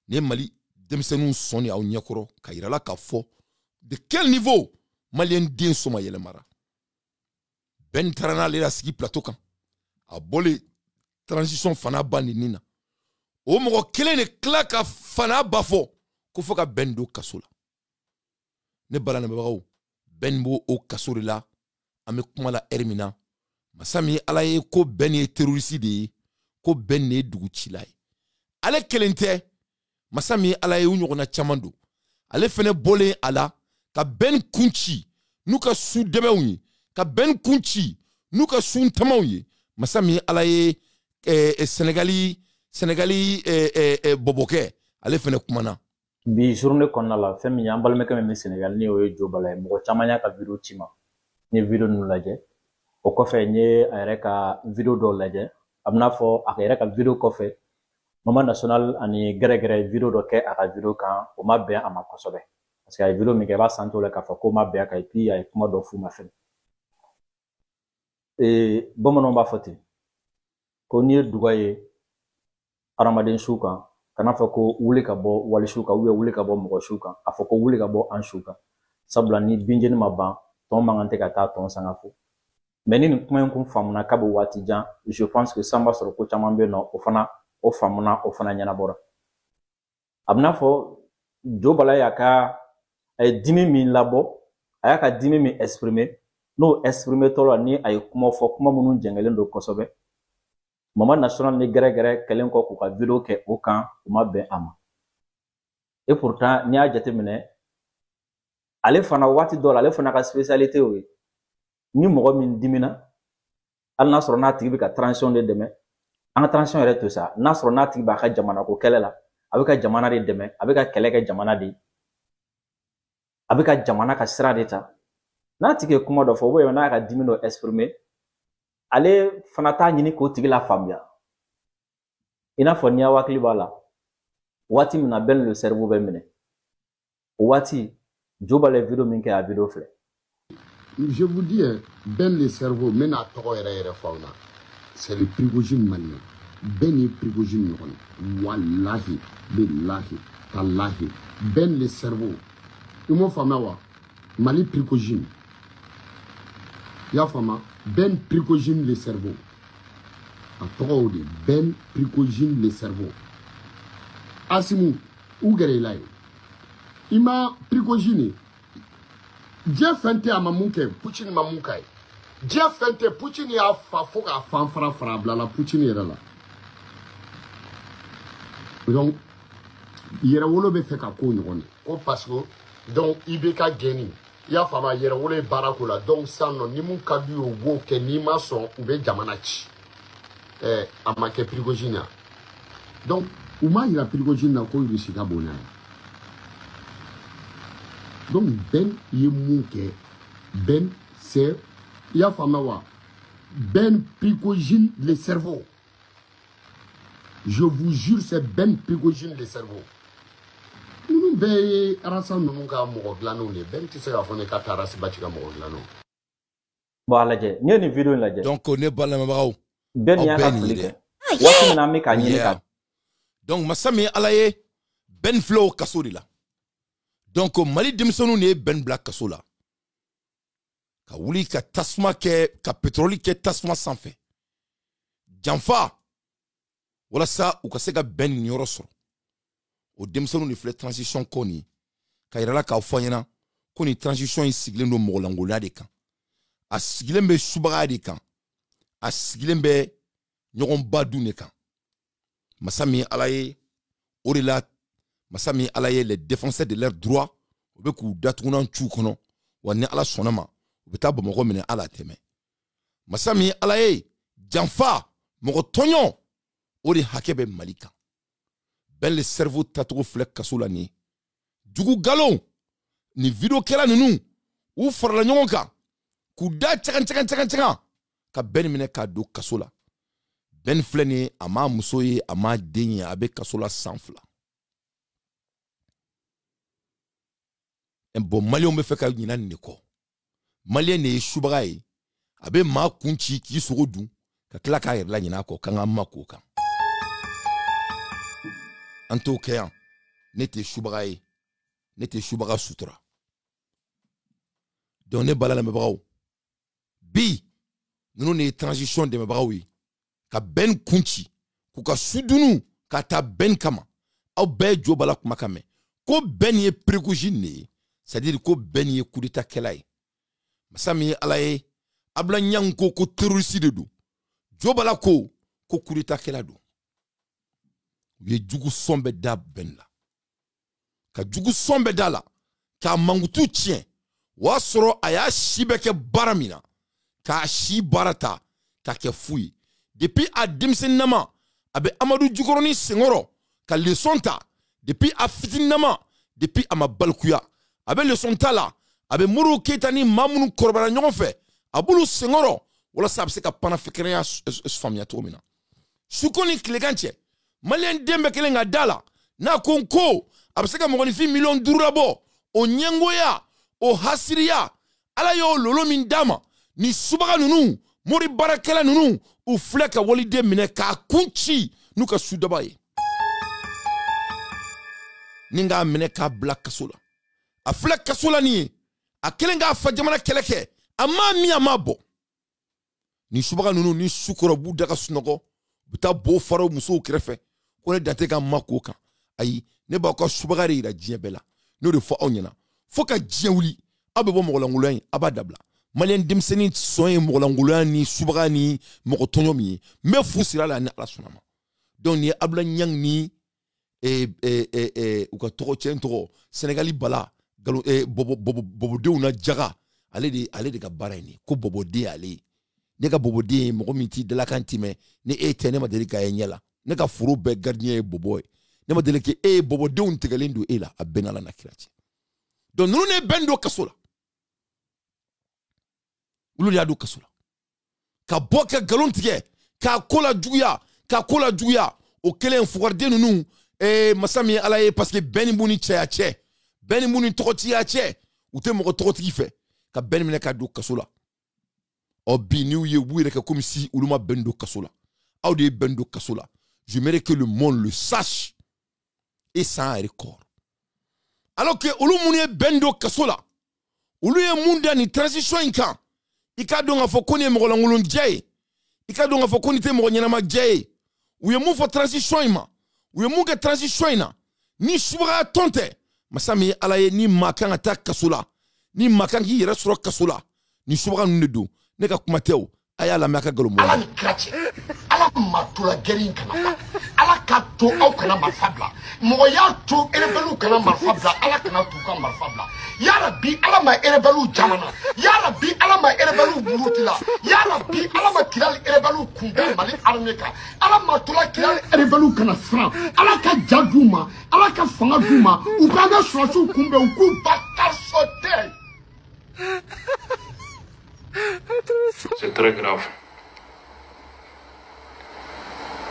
Ne mali demsenu soni au nyakoro ka irala ka fo de quel niveau malien den soma yele mara. Ben tarana le la ski plateau kan a bolé transition fana bandi nina o mo kele ne klaka fana bafo ko foka bendo kasola ne balana bawo ben bo o kasori la ame kuma la ermina masami alaye ko ben e terroriste de ko ben ne dugu chilai ale kelente masami alaye unyo na chamando ale fene bolé ala ka ben kunchi nuka su debewni ka ben kunchi nuka sun tamawye masami alaye Sénégali Boboke ale fene kumana bi journée konna la femme ya balme kam Sénégal ni o jo balay mo chamanya ka vidéo tima ni vidéo nu laje o ko fe ni ay ka vidéo do laje amna fo ak ay ka vidéo ko fe moment national ani gere vidéo do ke aka vidéo kan o ma be ama kosobe parce que ay vidéo mi ke ba santo le ka fa ko ma be ka pi ay kuma do fu ma fe e bomono ba foti ko ni dugaye aramaden shukan kana fa ko wuli ka bɔ wali shuka wuli ka bɔ mɔgɔ shuka a fɔ ko wuli ka bɔ an shuka sabula ni binjeni ma ban tɔn man kan tɛ ka taa tɔn sanga fo mais ni nin kuma in kun faamuna ka bɛ waati jan je pense que samba sɔrɔ ko caman bɛ yen nɔ o faamuna o fana ɲɛnabɔra a bɛna fɔ Jo Bala y'a ka a ye dimi min labɔ a y'a ka dimi min exprimer n'o exprimer tɔ la ni a ye kuma fɔ kuma minnu jɛngɛlen don kosɛbɛ moment national ni gɛrɛ kelen kɔ k'u ka vidéo kɛ o kan u ma bɛn a ma et pourtant ni y'a jateminɛ ale fana waati dɔ la ale fana ka spécialité o ye ni mɔgɔ min dimina hali n'a sɔrɔ n'a tigi bɛ ka transition de dɛmɛ an ka transition yɛrɛ to sa n'a sɔrɔ n'a tigi b'a ka jamana ko kɛlɛ la a bɛ ka jamana de dɛmɛ a bɛ ka kɛlɛ kɛ jamana de a bɛ ka jamana ka sira de ta n'a tigi ye kuma dɔ fɔ ou bien n'a ka dimi dɔ exprimer ale fana t'a ɲini k'o tigi la faamuya i n'a fɔ n'i y'a hakili b'a la waati min na bɛɛ le cerveau bɛ minɛ o waati Jo Bala ye vidéo min kɛ a vidéo filɛ. Je vous dis, ben le cerveau, mais n'a pas yɛrɛ fauna. C'est le Prigogine malien. Ben le Prigogine ɲɔgɔn. Wallahi, billahi, tallahi. Ben le cerveau. I m'o faamuya wa? Mali Prigogine. I y'a faamuya? Ben Prigogine le cerveau. A tɔgɔ o de Ben Prigogine le cerveau. Asimu, u gɛrɛ i la ye. I ma Prigogine. Diɲɛ fɛn tɛ a ma mun kɛ Poutine ma mun kɛ diɲɛ fɛn tɛ Poutine y'a fa fo k'a fan fara bila la Poutine yɛrɛ la donc yɛrɛwolo bɛ fɛ ka ko ɲɔgɔn de ko parce que donc i bɛ ka gɛnni i y'a faamuya yɛrɛwolo ye baara ko la donc sisan nɔ ni mun ka d'u ye u b'o kɛ n'i ma sɔn u bɛ jamana ci a ma kɛ Prigogine na donc u m'a yira Prigogine na ko Russie ka bon n'a ye. Donc Ben ye mun kɛ Ben c'est i y'a faamuya wa Ben Prigogine le cerveau je vous jure c'est Ben Prigogine le cerveau ninnu bɛɛ ye arasa ninnu ka mɔgɔ dilannenw de Ben tɛ se k'a fɔ ne ka taa arasibaci ka mɔgɔ dilannenw. Bon a lajɛ n'i ye nin vidéo in lajɛ. donc ne balamɛbagaw Ben y'a ka fili kɛ waati min na an bɛ k'a ɲini ka. donc masa min ye Ala ye Ben filɛ o kaso de la. Donc Mali denmisɛnninw de ye Ben bila kaso la ka wuli ka tasuma kɛ ka pétrole kɛ tasuma sanfɛ janfa walasa u ka se ka Ben nin yɔrɔ sɔrɔ o denmisɛnninw de filɛ transition ko nin ka yirala k'a fɔ ɲɛna ko nin transition in sigilen don mɔgɔlankolon de kan a sigilen bɛ subaga de kan a sigilen bɛ ɲɔgɔnba dun de kan masa min Ala ye o de la masa min Ala ye les défenseurs de leurs droits u bɛ k'u datugunan cu kɔnɔ wa ni Ala sɔnna ma u bɛ taa Bamakɔ minɛ Ala tɛmɛ masa min Ala ye janfa mɔgɔ tɔɲɔ o de hakɛ bɛ Mali kan Ben le cerveau tacogo filɛ kaso la nin jugu galon ni vidéo kɛra ninnu u farala ɲɔgɔn kan k'u da cagan ka Ben minɛ k'a don kaso la Ben filɛ nin ye a m'a muso ye a m'a den ye a bɛ kaso la san 2. Bon Malien bɛ fɛ ka ɲina nin de kɔ Malien de ye subaga ye a bɛ maa kun ci k'i sogo dun ka tila k'a yɛrɛ la ɲina kɔ kan ka ma k'o kan an t'o kɛ yan ne tɛ subaga ye ne tɛ subaga sutura donc ne bala lamɛnbagaw bi ninnu de ye transition dɛmɛbagaw ye ka Ben kun ci k'u ka sudunu ka taa Ben kama aw bɛɛ ye Jo Bala kumakan mɛn ko Ben ye Prigogine de ye c'est-à-dire ko Ben ye coup d'état kɛla ye masa min ye Ala ye Abla Niang ko terroriste de don Jo Bala ko coup d'état kɛla don u ye jugu sɔn bɛɛ da Ben la ka jugu sɔn bɛɛ da la k'a mankutu tiɲɛ o y'a sɔrɔ a y'a si bɛɛ kɛ baara min na k'a si baara ta k'a kɛ fu ye depuis a denmisɛnninama a bɛ Amadu Jukɔrɔni senkɔrɔ ka leçon ta depuis a fitininama depuis a ma balikuya a bɛ leçon ta la a bɛ Modibo Keyita ni maa minnu kɔrɔbayara ɲɔgɔn fɛ a b'olu senkɔrɔ walasa a bɛ se ka panafricanaya faamuya cogo min na suko ni tilegan cɛ maliyɛn den bɛɛ kelen ka da la n'a ko n ko a bɛ se ka mɔgɔninfin miliyɔn 5 labɔ o ɲɛngoya o hasiriya ala y'o lolo min d'a ma ni subaga ninnu mori baarakɛla ninnu u filɛ ka waliden minɛ k'a kun ci n'u ka sudaba ye ni k'a minɛ k'a bila kaso la a filɛ kaso la nin ye a kelen k'a fa jamana kɛlɛ kɛ a m'a min a m'a bɔ ni subaga ninnu ni sukɔrɔ b'u da ka sunɔgɔ u bɛ taa bo faraw musow kɛrɛfɛ ko ne dante ka ma k'o kan ayi ne b'aw ka subaga de yira diɲɛ bɛɛ la n'o de fɔ aw ɲɛna fo ka diɲɛ wuli aw bɛ bɔ mɔgɔlankoloya in a b'a dabila maliyɛn denmisɛnnin sɔn ye mɔgɔlankoloya ni subaga ni mɔgɔ tɔɲɔ min ye n bɛ fu sira la ni ala sɔnna ma donc ni ye Abula Ɲang ni u ka tɔgɔ cɛ in tɔgɔ Senegali bala bɔbɔdenw na jaga ale de ka baara ye nin ko bɔbɔden y'ale ye ne ka bɔbɔden ye mɔgɔ min t'i dalakan timɛ ni e tɛ ne ma deli k'a ye ɲɛ la ne ka foro bɛɛ gardien ye bɔbɔ ye ne ma deli k'e ye bɔbɔdenw tigɛlen don e la a bɛn ala na kira cɛ donc ninnu ne bɛn don kaso la olu de y'a don kaso la ka bɔ ka nkalon tigɛ k'a ko la juguya o kelen fugariden ninnu masa min ye ala ye parce que bɛn ni b'u ni cɛya cɛ bɛn ni b'u ni tɔgɔtigiya cɛ u tɛ mɔgɔ tɔgɔtigi fɛ ka bɛn minɛ k'a don kaso la ɔ bi n'u ye u b'u yɛrɛ kɛ comme si olu ma bɛn don kaso la aw de ye bɛn don kaso la j'aimerais que le monde le sache et sans record alors que olu mun ye bɛn don kaso la olu ye mun da ni transition in kan i k'a dɔn k'a fɔ ko nin ye mɔgɔlankolonjɛ ye i k'a dɔn k'a fɔ ko nin tɛ mɔgɔ ɲɛnamajɛ ye u ye mun fɔ transition in ma u ye mun kɛ transition in na ni subaga tɔn tɛ masa min ye ala ye ni maa kan ka taa kaso la ni maa kan k'i yɛrɛ sɔrɔ kaso la ni subaga ninnu de don ne ka kuma tɛ o a y'a lamɛn a ka galon ala ni kira cɛ ala ma tola gɛrin kana ala ka to aw kana marifa bila mɔgɔ y'a to rebelliw kana marifa bila ala kana t'u ka marifa bila yarabi ala ma rebelliw jamana yarabi ala ma rebelliw buruti la yarabi ala ma kira rebelliw kunbɛn mali armée kan ala ma tola kira rebelliw kana siran ala ka ja d'u ma ala ka fanga d'u ma u k'an ka sɔrɔsiw kunbɛn u k'u ba karsote. C'est très grave.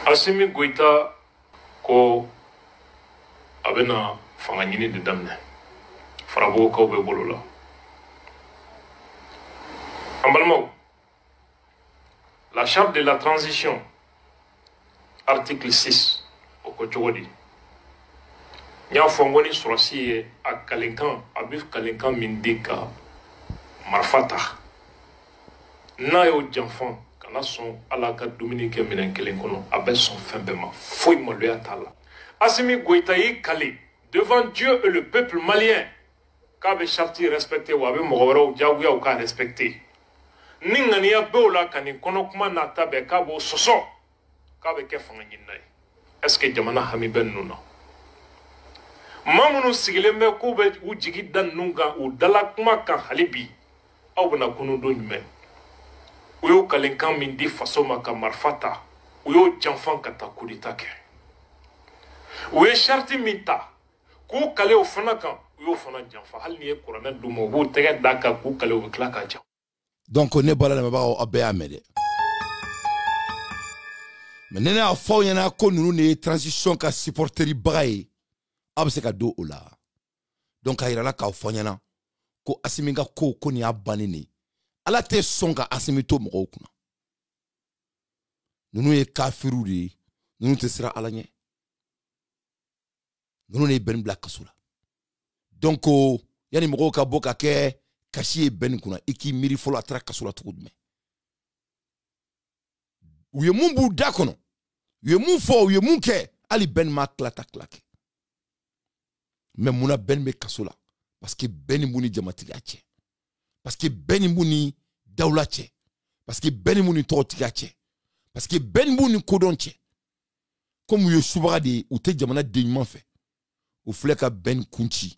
Assimi Goïta ko abena fanga ɲini de daminɛ farabogokaw bɛ bolo la an balimaw la charte de la transition article 6 o ko cogo di n y'a fɔ n ko ni sɔrɔsi ye a kalenkan a bɛ kalenkan min di ka marifa ta n'a y'o janfa kana sɔn ala ka dumuni kɛ minɛn kelen kɔnɔ a bɛ sɔn fɛn bɛɛ ma foyi maloya t'a la Assimi Goïta y'i kale devant Dieu et le peuple malien k'a bɛ charte respecté wa a bɛ mɔgɔ wɛrɛw diyagoya u k'a respecté ni ŋaniya bɛ o la ka nin kɔnɔ kuma n'a ta bɛɛ k'a b'o sɔsɔ k'a bɛ kɛ fanga ɲinina ye est-ce que jamana hami bɛ ninnu na maa minnu sigilen bɛ k'u bɛ u jigi da ninnu kan u dala kuma kan hali bi aw bɛna kunu don jumɛn u y'o kalenkan min di faso ma ka marifa ta u y'o janfan ka taa coup d'état kɛ u ye charte min ta k'u kale o fana kan u y'o fana janfa hali ni ye kuranɛ d'u ma u b'u tɛgɛ d'a kan k'u kale u bɛ tila k'a jan donc ne bala lamɛnbagaw a bɛɛ y'a mɛn dɛ mais ne y'a fɔ aw ɲɛna ko ninnu de ye transition ka supporteri baga ye aw bɛ se ka don o la donc a yirala k'aw fɔ ɲɛna ko Assimi ka ko nin y'a bannen de ye ala tɛ sɔn ka Assimi to mɔgɔw kunna ninnu ye kafiriw de ye ninnu tɛ siran ala ɲɛ ninnu de ye bɛn bila kaso la donc yanni mɔgɔw ka bɔ ka kɛ kasi ye bɛn kunna i k'i miiri fɔlɔ a taara kaso la cogo jumɛn u ye mun b'u da kɔnɔ u ye mun fɔ u ye mun kɛ hali bɛn ma tilata tila kɛ mais munna bɛn bɛ kaso la parce que bɛn b'u ni jamatigiya cɛ parce que bɛn b'u ni dawula cɛ parce que bɛn b'u ni tɔgɔtigiya cɛ parce que bɛn b'u ni kodɔn cɛ comme u ye subaga de ye u tɛ jamana den ɲuman fɛ u filɛ ka bɛn kunci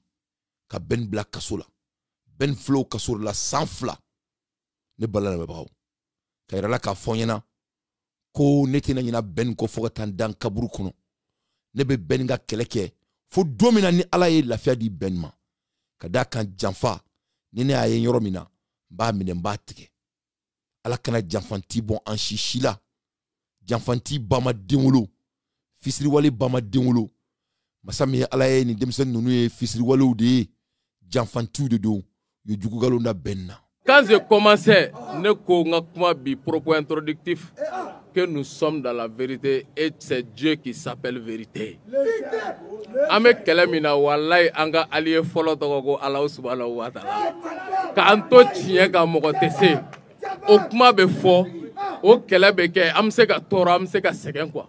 ka bɛn bila kaso la bɛn filɛ o kaso la san 2 ne bala lamɛnbagaw ka yirala k'a fɔ ɲɛna ko ne tena ɲina Ben ko fo ka taa dan kaburu kɔnɔ ne bɛ Ben ka kɛlɛ kɛ fo don min na ni Ala ye lafiya di Ben ma ka da kan janfa ni ne y'a ye yɔrɔ min na n b'a minɛ n b'a tigɛ Ala kana janfanti bɔn an si la janfanti ba ma den wolo fisiriwale ba ma den wolo masa min ye Ala ye ni denmisɛnnin ninnu ye fisiriwalew de ye janfantiw de don u ye jugugalon da Ben na. Quand je commençais, ne ko nga kuma bi propos introductif que nous sommes dans la vérité et c'est Dieu qui s'appelle vérité. Ame kelemina wallahi anga allié folo to ko Allah subhanahu wa ta'ala. Ka anto tiɲɛ ka mɔgɔ tɛ se. O kuma bɛ fɔ o kɛlɛ bɛ kɛ an bɛ se ka tɔɔrɔ an bɛ se ka sɛgɛn quoi.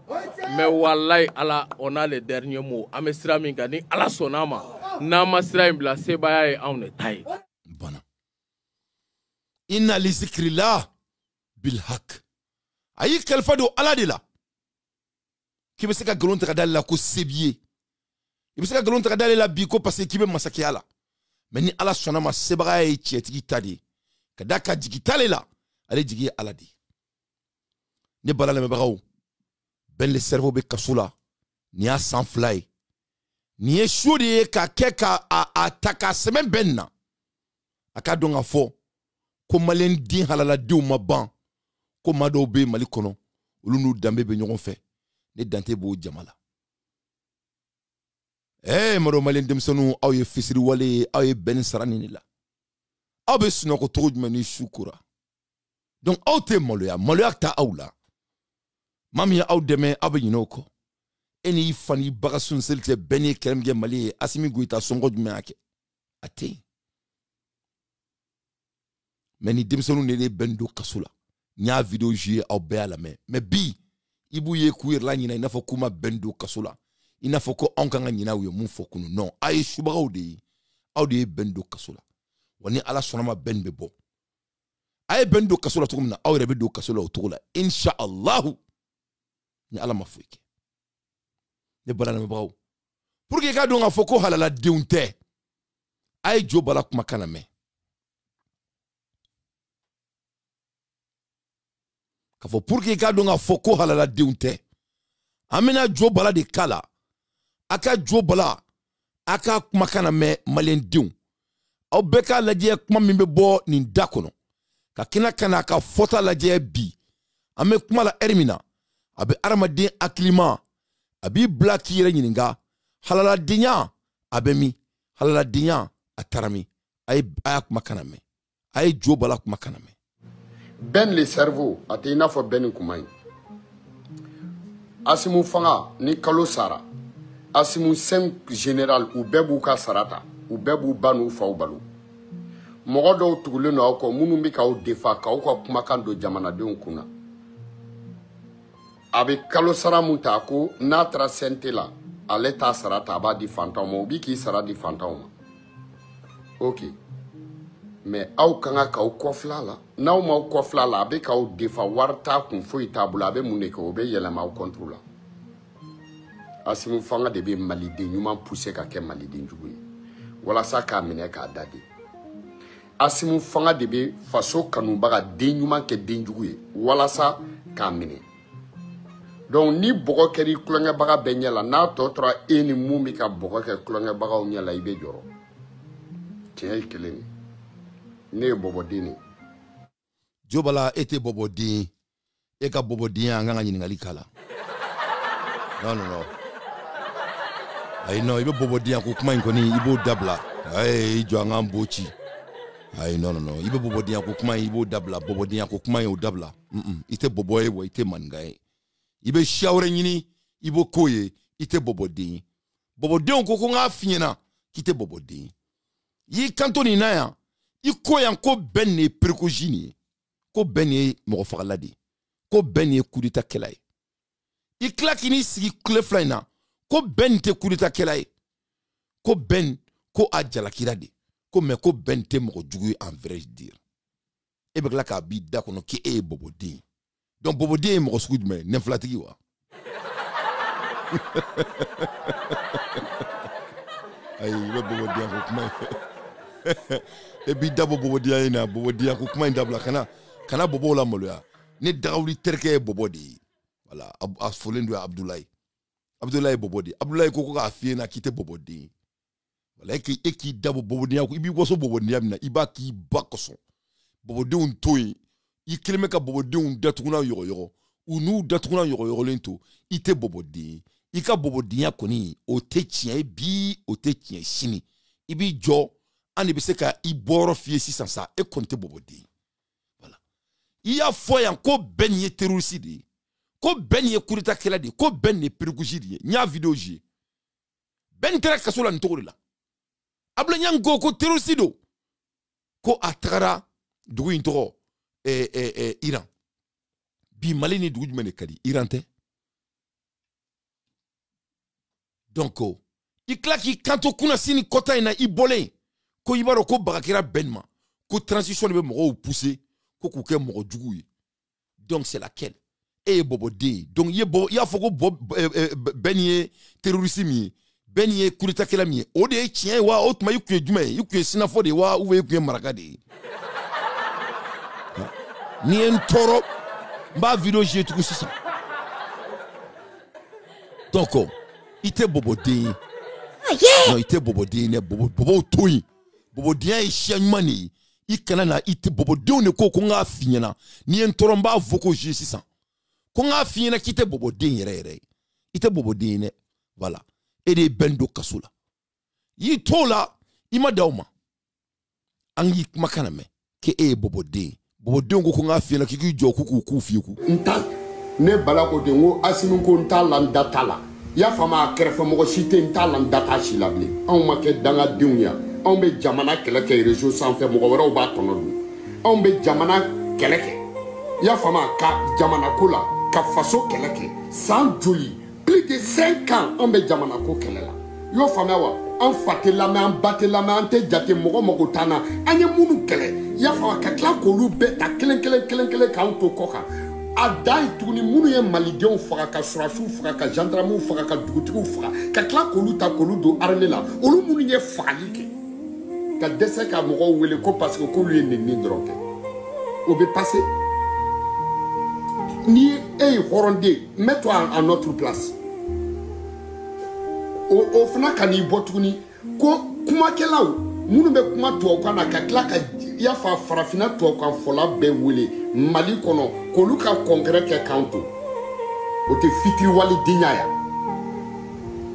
Mais wallahi Allah on a les derniers mots. An bɛ sira min kan ni Allah sɔnn'a ma n'an ma sira in bila sebaya ye anw de ta ye. Inna li zikrillah bil haq ayi kalifa do Ala de la ki bɛ se ka galon ta ka d'ale la ko se b'i ye i bɛ se ka galon ta ka d'ale la bi ko parce que k'i bɛ masakɛya la mais ni Ala sɔnna ma sebaga ye cɛtigi ta de ka da ka jigi t'ale la ale jigi ye Ala de ne bala lamɛnbagaw Ben le cerveau bɛ kaso la ni y'a san 2 ye ni ye su de ye ka kɛ ka a ta ka sɛmɛ Ben na a ka dɔn ka fɔ ko Malien din halala denw ma ban ko maa dɔw bɛ Mali kɔnɔ olu n'u danbe bɛ ɲɔgɔn fɛ ne dante b'o jama la maro Malien denmisɛnninw aw ye fisiriwale ye aw ye Ben sara nin de la aw bɛ sunɔgɔ cogo jumɛn ni su kora donc aw tɛ maloya ta aw la maa min ye aw dɛmɛ aw bɛ ɲinɛ o kɔ e n'i fa n'i baga sun seli tɛ Ben ye kɛlɛ min kɛ Mali ye Asimi Goyita sɔngɔ jumɛn y'a kɛ a tɛ yen mais ni denmisɛnninw de ye Ben don kaso la n y'a vidéo joué aw bɛɛ y'a lamɛn mais bi i b'u ye k'u yɛrɛ la ɲinɛ i n'a fɔ k'u ma Ben don kaso la i n'a fɔ ko anw kan ka ɲinɛ u ye mun fɔ kunun non a ye subagaw de ye aw de ye Ben don kaso la wa ni Ala sɔnna ma Ben bɛ bɔ a ye Ben don kaso la cogo min na aw yɛrɛ bɛ don kaso la o cogo la inshallah ni Ala ma foyi kɛ ne bala lamɛnbagaw pour que i ka dɔn k'a fɔ ko halala denw tɛ a ye Jo Bala kumakan lamɛn k'a fɔ pour que i ka dɔn k'a fɔ ko halala denw tɛ an bɛna Jo Bala de kala a ka Jo Bala a ka kumakan lamɛn Malien denw aw bɛɛ k'a lajɛ kuma min bɛ bɔ nin da kɔnɔ ka kɛnɛ ka na a ka fɔta lajɛ bi an bɛ kuma la heure min na a bɛ adamaden hakilima a b'i bila k'i yɛrɛ ɲininka halaladenya a bɛ min halaladenya a taara min a y'a kumakan lamɛn a ye Jo Bala kumakan lamɛn. Ben le cerveau a tɛ i n'a fɔ Ben kuma ye Asimu fanga ni kalo sara Asimu 5 général u bɛɛ b'u ka sara ta u bɛɛ b'u ba n'u faw balo mɔgɔ dɔw tugulen don aw kɔ minnu bɛ k'aw defa k'aw ka kumakan don jamanadenw kunna a bɛ kalo sara mun ta ko n'a taara CNT la ale t'a sara ta a b'a di fantanw ma u bɛ k'i sara di fantanw ma ok mais aw kan ka k'aw kɔfila la n'aw m'aw kɔfila la a bɛ k'aw defa wari t'a kun foyi t'a bolo a bɛ mun de kɛ o bɛ yɛlɛma aw contre la Asimu fanga de bɛ maliden ɲuman pousser ka kɛ maliden jugu ye walasa k'a minɛ k'a dadi Asimu fanga de bɛ faso kanubaga den ɲuman kɛ den jugu ye walasa k'a minɛ donc ni bɔgɔ kɛra i kulonkɛbaga bɛɛ ɲɛ la n'a tɔ tora e ni mun bɛ ka bɔgɔ kɛ kulonkɛbagaw ɲɛ la i bɛ jɔrɔ tiɲɛ ye kelen ye ne ye bɔbɔden ye Jo Bala e tɛ bɔbɔden e ka bɔbɔdenya an kan ka ɲininkali k'a la non ayi non i bɛ bɔbɔdenya ko kuma in kɔni i b'o dabila i jɔ an k'an bo ci ayi non i bɛ bɔbɔdenya ko kuma in i b'o dabila bɔbɔdenya ko kuma in o dabila i tɛ bɔbɔ ye wa i tɛ maninka ye i bɛ siya wɛrɛ ɲini i b'o k'o ye i tɛ bɔbɔden ye bɔbɔdenw ko n k'a f'i ɲɛna k'i tɛ bɔbɔden ye i y'i kanto nin na yan i ko yan ko Ben de ye précoce nin ye ko Ben ye mɔgɔ fagala de ye ko Ben ye coup d'état kɛla ye i tila k'i n'i sigi tile fila in na ko Ben tɛ coup d'état kɛla ye ko Ben ko a jalakira de ko mais ko Ben tɛ mɔgɔ jugu ye en vrai dire e bɛ tila k'a b'i da kɔnɔ k'e ye bɔbɔden ye donc bɔbɔden ye mɔgɔ sugu jumɛn nɛnfilatigi wa ayi i bɛ bɔbɔdenya ko kuma e b'i dabɔ bɔbɔdenya in na bɔbɔdenya ko kuma in dabila kana bɔbɔw la maloya ne dagawuli terikɛ ye bɔbɔ de ye Voilà, a folen do Abdoulaye. Abdoulaye Bobodi. Abdoulaye koko ka fie na kite Bobodi. Voilà, et qui dabo Bobodi, ibi woso Bobodi amna, iba ki bakoso. Bobodi un toy, i keleme ka Bobodi un datuna yoro. Unu datuna yoro lento, ite Bobodi. Ika Bobodi ya koni, o te tien bi, o te tien sini. Ibi jo, ane bese ka i boro fie si sansa, e konte Bobodi. Voilà. Iya foyan ko benye terroriside. Ko ben ye kurita kela de ko ben ne perguji de nya video ji ben tera kasola ntogori la abla nyango ko terrorisido ko atara dugu intogo Iran bi Mali ni dugu jumene kadi Iran te donc iklaki kanto kuna sini kota ina ibole ko ibaro ko bagakira benma ko transition be mo pousser ko ku ke mo jugu yi donc c'est laquelle et Bobodi donc il y a faut que benye terrorisme benye kurita kelami o de tien wa o tuma yukwe djuma yukwe sinafo de wa ou yukwe marakade ni en toro ba video j'ai tout ça donc ite Bobodi non ite Bobodi ne bobo toyi Bobodi e chiamani ikana na ite Bobodi on ko ko nga finyana ni en toro ba voko j'ai 600 Konga fina kite Bobodi yere ite Bobodi ne voilà et des bendo kasula yi tola ima dauma angi makana me ke Bobodi ngo konga fina kiki jo ku fiku nta ne bala ko de ngo asimu ko nta lan datala ya fama krefa mo cité nta lan data shilable on ma ke danga dunya on be jamana kele ke réseau sans fait mo wara o ba tono on be jamana kele ke ya fama ka jamana kula ka faso keleke sans joli plus de 5 ans on be jamana ko kelela yo famawa en faté la main batté la main te jate mogo tana anye munu kele ya fa ka kla ko lu be ta kelen kan to koka adai tuni munu ye malidenw faga ka surasiw faga ka gendarmew faga ka dugutigiw faga ka kla ko lu ta ko lu do armée la olu munu ye fagali ke ka dese ka mogo wele ko parce que ko lu ye nenni drogue o be passer ni horondé, mets-toi à notre place. Au fna kani botuni ko kuma kelaw munu be kuma to ko na ka klaka ya fa farafina to ko fola be wele Mali kono ko luka congrès ke kanto o te fitri wali dinya ya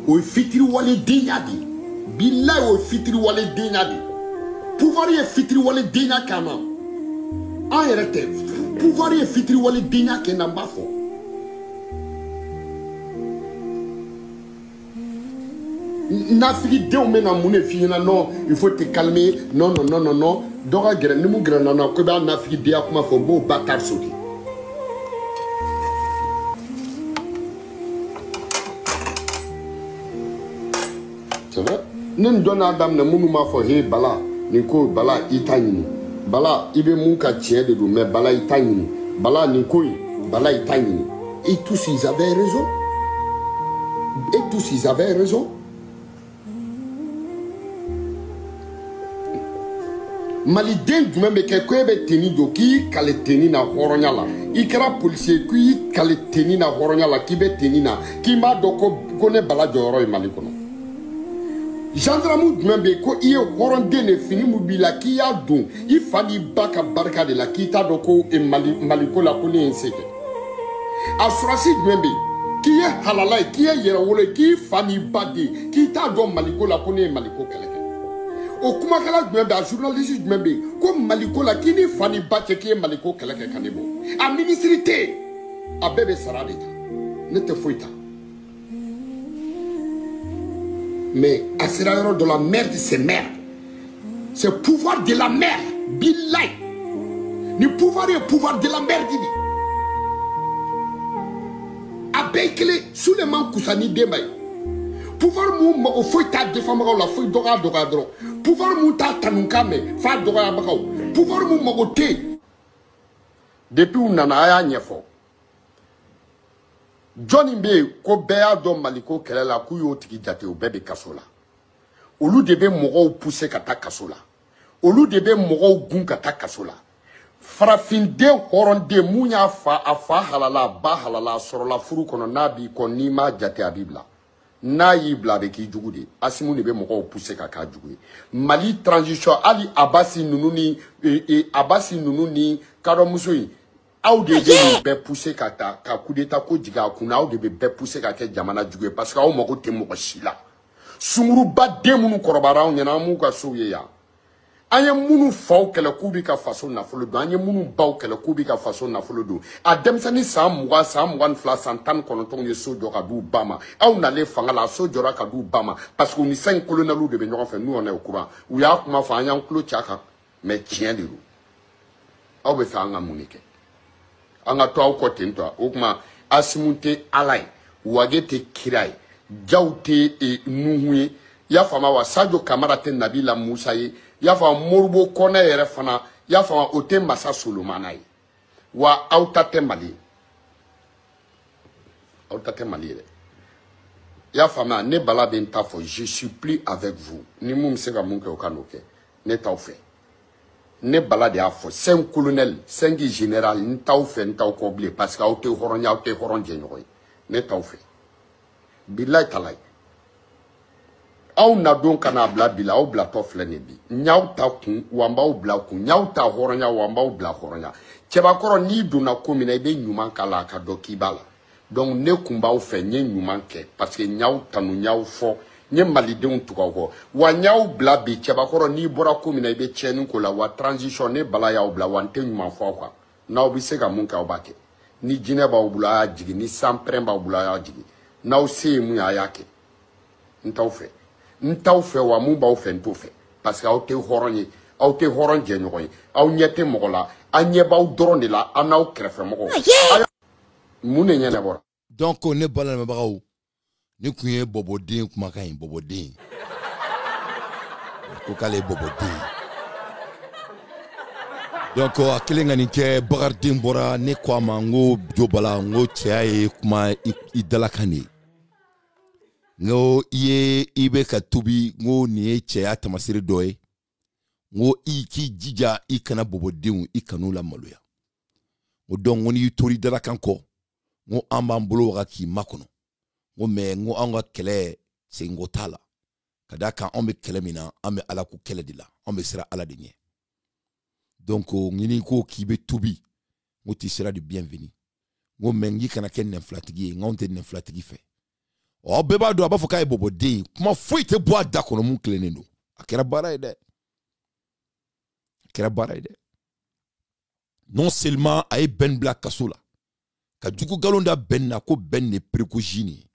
o fitri wali dinya di billahi o fitri wali dinya di pouvoir ye fitri wali dinya kana en réalité pouvoir ye fitri wali dinya ke na mbafo N'Afrique déo mena mune fina non il faut te calmer non doga gere ni mu gere nana ko ba n'Afrique dia kuma fo bo batar soki c'est vrai nin donna adam na munu ma fo he bala ni ko bala itani bala ibe mun ka tie de do mais bala itani bala ni ko bala itani et tous ils avaient raison Maliden du même que kwebe teni do ki kale teni na horonya la ikra policier ki kale teni na horonya la ki be teni na ki ma do ko gone bala joro e Mali kono gendarme du même ko iye horonde ne fini mobila ki ya don i fadi baka barka de la ki ta do ko e Mali ko la ko ni enseke assurance du même ki ye halala ki ye yera wole ki fadi badi ki ta do Mali ko la ko ni Mali ko kale o kuma kala jumɛn bɛ a journaliste jumɛn bɛ ko Maliko la k'i ni fani ba cɛ k'i ye Maliko kɛlɛ kɛ ka ne bɔ a ministre tɛ a bɛɛ bɛ sara de ta ne tɛ foyi ta mais a sera yɔrɔ dɔ la merde c'est merde c'est pouvoir de la merde billahi ni pouvoir ye pouvoir de la merde de a bɛɛ ye kelen Suleman Kusani denba ye pouvoir mu mago foyi t'a défendbagaw la foyi dɔgɔya dɔrɔn pouvoir mu t'a tanunkan mɛn f'a dɔgɔyabagaw pouvoir mu mago tɛ depuis u nana a y'a ɲɛfɔ jɔnni bɛ yen ko bɛɛ y'a dɔn Maliko kɛlɛ la k'u y'o tigi jate o bɛɛ bɛ kaso la olu de bɛ mɔgɔw pousser ka taa kaso la olu de bɛ mɔgɔw gun ka taa kaso la farafinde horonde munya fa afa halala ba halala sorola furu kono nabi ko nima jate abibla na yibla be ki jugude asimu ne be moko pousser ka ka jugude Mali transition ali abasi nununi abasi nununi kado musoyi aw de be pousser ka ta ka coup d'état ko jiga kuna aw de be pousser ka ke jamana jugude parce que aw moko te moko shila sunguru ba de munu korobara nyana mu ka soye ya anye munu faw kele kubi ka faso nafolo do anye munu baw kele kubi ka faso nafolo do a demsani sa mugan fla santan kononton ye sojo ka du bama aw na le fanga la sojo ra ka du bama parce que ni 5 colonels de be ñoxon fe nous on est au courant ou ya kuma fa anya klo chaka mais tien de aw be fa anga munike anga to aw ko tento o kuma asimunte alay wagete kirai jawte e nuhuye ya fama wa Sadio Kamara te Nabila Musa ye ya fa Morbo Kone yere fana ya fa ote Massa Solomana ye wa autate Mali ya fama ne bala ben tafo je suis plus avec vous ni mum se ga munke okanoke ne tawfe ne bala de afo 5 colonel 5 général ni tawfe ni taw ko blé parce que aute horonje ñoy ne tawfe billahi talay aw na don kana bla bila aw bla to flene bi nyaw ta kun wamba aw bla kun nyaw ta horonya wamba aw bla horonya cheba koro ni duna komina be nyuman kala ka do kibala donc ne kumba aw fe nye nyuman ke parce que nyaw tanu nyaw fo nye malidenw tuka ko wa nyaw bla bi cheba koro ni bora komina be chenu ko la wa transition ne bala ya aw bla wante nyuman fo kwa na obi se ga mun ka obake ni jine ba obula jigi ni sampren ba obula ya jigi na o se mu ya yake ntaw fe wa mu ba o fe nto fe parce que auté horonje ñoy aw ñete mogola anye ba o drone la anaw krefe mogo mu ne ñene bora donc ne balal ma bagaw ne kuye bobodin kuma kan bobodin ko kale bobodin donc akilenga ni ke bagardin bora ne kwa mango jobala ngo tiaye kuma idalakani ngo ye ibe ka tubi ngo ni cheya tamasiri doye ngo iki jija ikana bobodin ikanu la maluya ngo don ngoni tori dalakan ko ngo amba mbolo waki makono ngo me ngo anga kele se ngo tala kadaka ombe kele mina ambe ala ku kele dila ombe sira ala denye donc ngini ko kibe tubi ngo ti sera de bienvenu ngo mengi kana ken flatigi ngonte ne flatigi fe o beba do abafoka e bobodin kuma fuite boa da kono mun klenendo akera bara ide non seulement ay ben black kasula ka jugu galonda ben na ko ben ne prekojini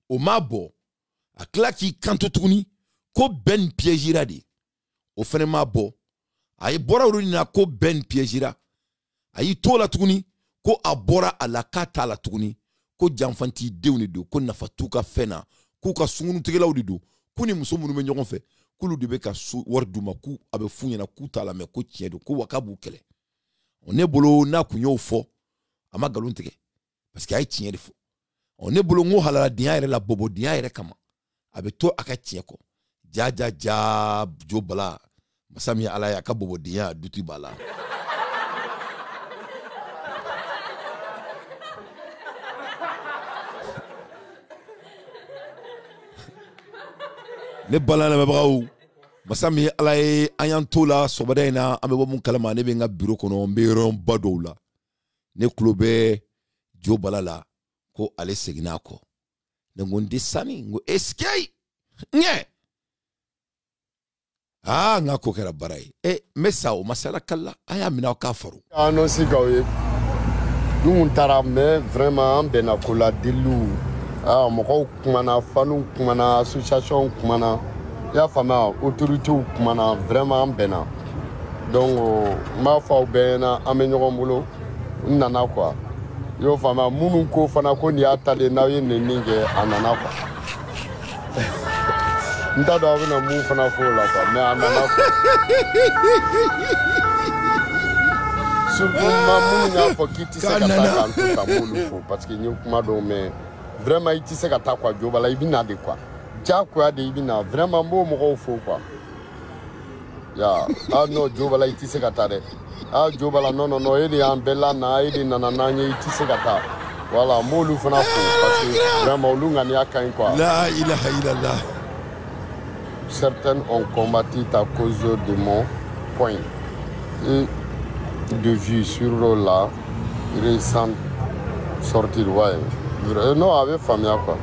o mabo aklaki kanto tuni ko ben piègira di o fene mabo ay bora uruni na ko ben piègira ay tola tuni ko abora ala kata la tuni ko janfanti dewni do ko nafatuka fena ko ka sungunu tegelaw di do ko ni muso munu me ñogon fe kulu de be ka war duma ku abe funya na ku tala me ko tiedo ko wakabu kele on est bolo na kunyo fo ama galon tege parce que ay tiede fo on est bolo ngo halala dia ere la bobo dia ere kama abe to aka tie ko ja jo bala masami ala ya ka bobo dia duti bala ne balana me braw masami ala e ayantola sobadena amebo mun kalama ne be nga bureau kono mberon badoula ne klobe jo balala ko ale segina ko ne ngondi sani ngo eskay nye nga ko kera baray mesa o masala kala aya mina ka faru ano sigawe dum tara me vraiment bena ko la dilu moko kumana fanu kumana association kumana ya fama autorité kumana vraiment bena donc ma fa bena amenyogo mulo nana quoi yo fama munu ko fana ko ni atale na ye ninge anana quoi ndado abuna mu fana fo la quoi mais anana quoi surtout ma munu nya fo kiti se kata kan ta munu fo parce que ni kuma do mais vraiment iti se kata kwa jobala ibina de quoi ja quoi de ibina vraiment mo fo quoi Ya, ah no, Jobala iti se kata de. Ah Jobala non, edi ambela na edi nananye iti se kata. Voilà, molu fana fo parce que vraiment l'ungani akain quoi. La ilaha illallah. Certaines ont combattu à cause de mon point et de vue sur la récente sortie. Ouais. Non, avec famille quoi.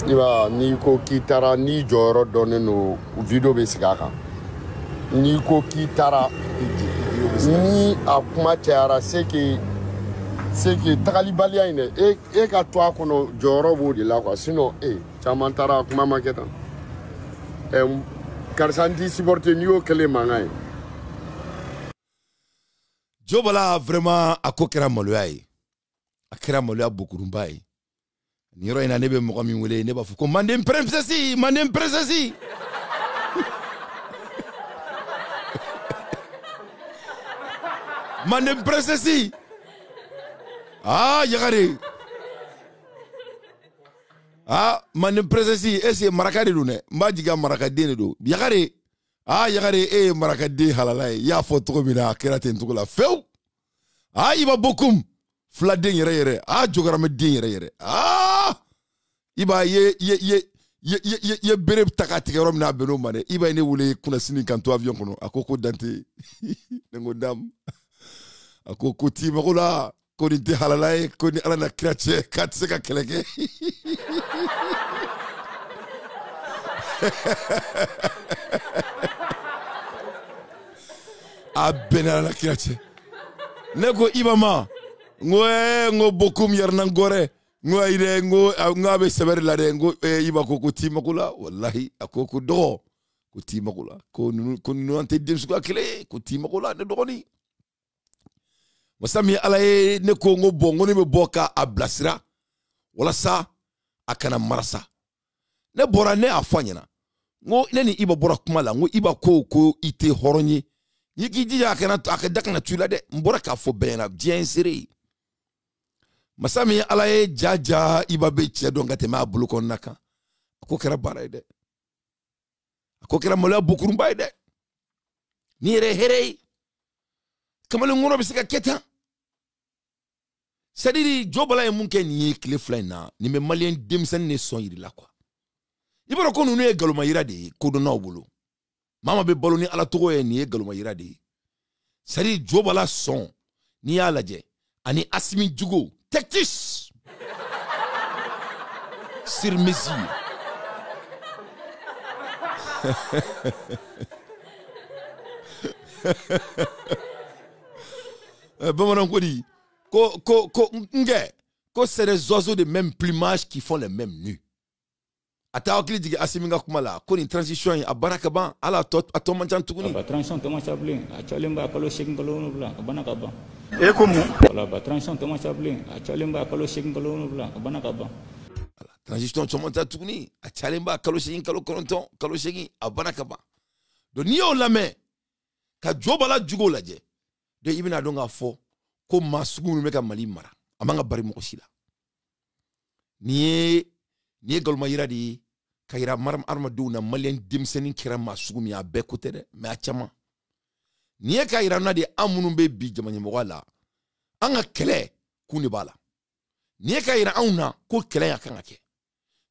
Il va ni ko kitara ni joro donner nos vidéos besigaka. Ni ko kitara ni akuma tiara c'est que Talibalia ine et ka toi kono joro bo de la quoi sinon chamantara akuma maketa. Karsandi supporter New Kele Mangai. Jobala vraiment a kokera moloyai. A kera moloya bukurumbai. Niro ina nebe mokami wele neba fuko mandem princessi. Mandem princessi. Ah, yagare. Ah, mandem princessi ese marakade do ne. Majiga marakade ne do. Yagare. Ah, yagare marakade halalai. Ya foto mina kera tentuko la feu. Ah, iba bokum. Fladen yere. Ah, jogara me den yere. Ah! Iba ye bere takati rom na beno mane. Iba ne wule kuna sini kanto avion kono. Akoko dante. Nengo dam. Akoko ti makola. Koni te halalai. Koni ala na krache. Katseka keleke. A bena la krache. Nego ibama. Ngo bokum yernan gore. Ngo ire ngo be seber la de ngo iba ko tima kula wallahi akoko do ko tima kula ko nu ante dem su akele ko tima kula de dogoni wasami ala ne ko ngo bongo ne be boka ablasira wala sa akana marasa ne bora ne afanyana ngo neni iba bora kumala ngo iba ko ite horonye yiki jija akana akadakna tula de mbora ka fo bena bien serré. Masami alaye jaja ibabe che donga te ma bulukon naka ko kera baraide ko kera mola bukurumba ide ni re herei kamale ngoro bisika keta sadiri jobala e munke ni kle flana ni me malien demsen ne son yiri la kwa ibaro ko nunu e galoma yira de ko do na obulu mama be balo ni ala togo e ni e galoma yira de sadiri jobala son ni alaje ani asimi jugo tactics sur mesure. Bon, c'est des oiseaux de même plumage qui font les mêmes nus. Ata okili digi asiminga kumala ko ni transition a baraka ban ala tot atomanjan tukuni ba transition to machabli a chalimba kalo shekin kalo no bla banaka ban e komu wala ba transition to machabli a chalimba kalo shekin kalo no bla banaka ban transition to monta tukuni a chalimba kalo shekin kalo konton kalo shekin a banaka ban do ni o lame ka jobala jugo laje de ibina donga fo ko masugu me ka mali mara amanga bari mo sila ni golma yira di kayira maram armadu na malien dimsenin kira masugumi a be kote de me achama ni kayira na di amunu be bi jamanye mogala anga kele kuni bala ni kayira auna ko kele ya kanga ke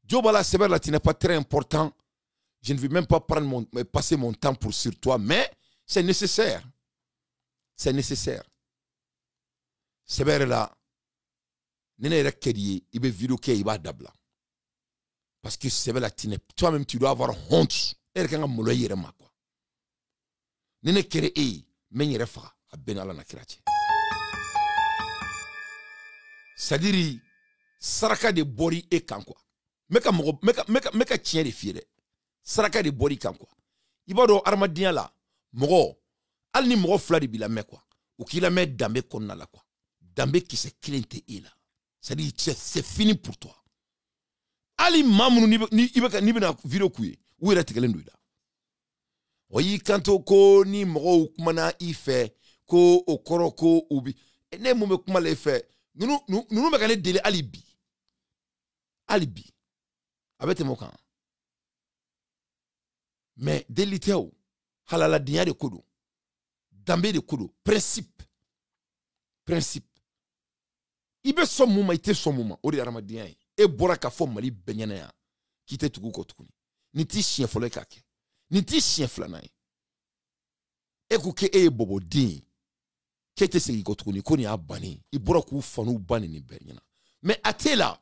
jobala seber la n'est pas très important, je ne vais même pas passer mon temps pour sur toi, mais c'est nécessaire seber la nene rekedi ibe vidéo ke iba dabla. Parce que c'est la tine. Toi-même, tu dois avoir honte. Et quand on me ma quoi. Nene kere men yere fa a benala na kirache. C'est-à-dire saraka de bori e kan quoi. Meka tien de fiere. Saraka de bori kan quoi. Iba do armadian la mogo al ni mogo fla de bila me quoi. Ou qui la met dambe konna la quoi. Dambe qui se cliente là. C'est-à-dire c'est fini pour toi. Ali mamunu ni bena video kuye wera tekelendo ida oyi kanto ko ni mo kumana ife ko okoro ko ubi ene mo me kuma le fe nunu me kane dele alibi abete mo kan mais deliteo halala dinya de kodo dambe de kodo principe ibe son muma ite son muma o de aramadia e bora ka fo mali benyana ya kite tugu ko tukuni ni ti chien folo kake ni ti chien flana e ku ke e bobo din ke te segi ko tukuni ko ni abani i bora ku fanu bani ni benyana mais atela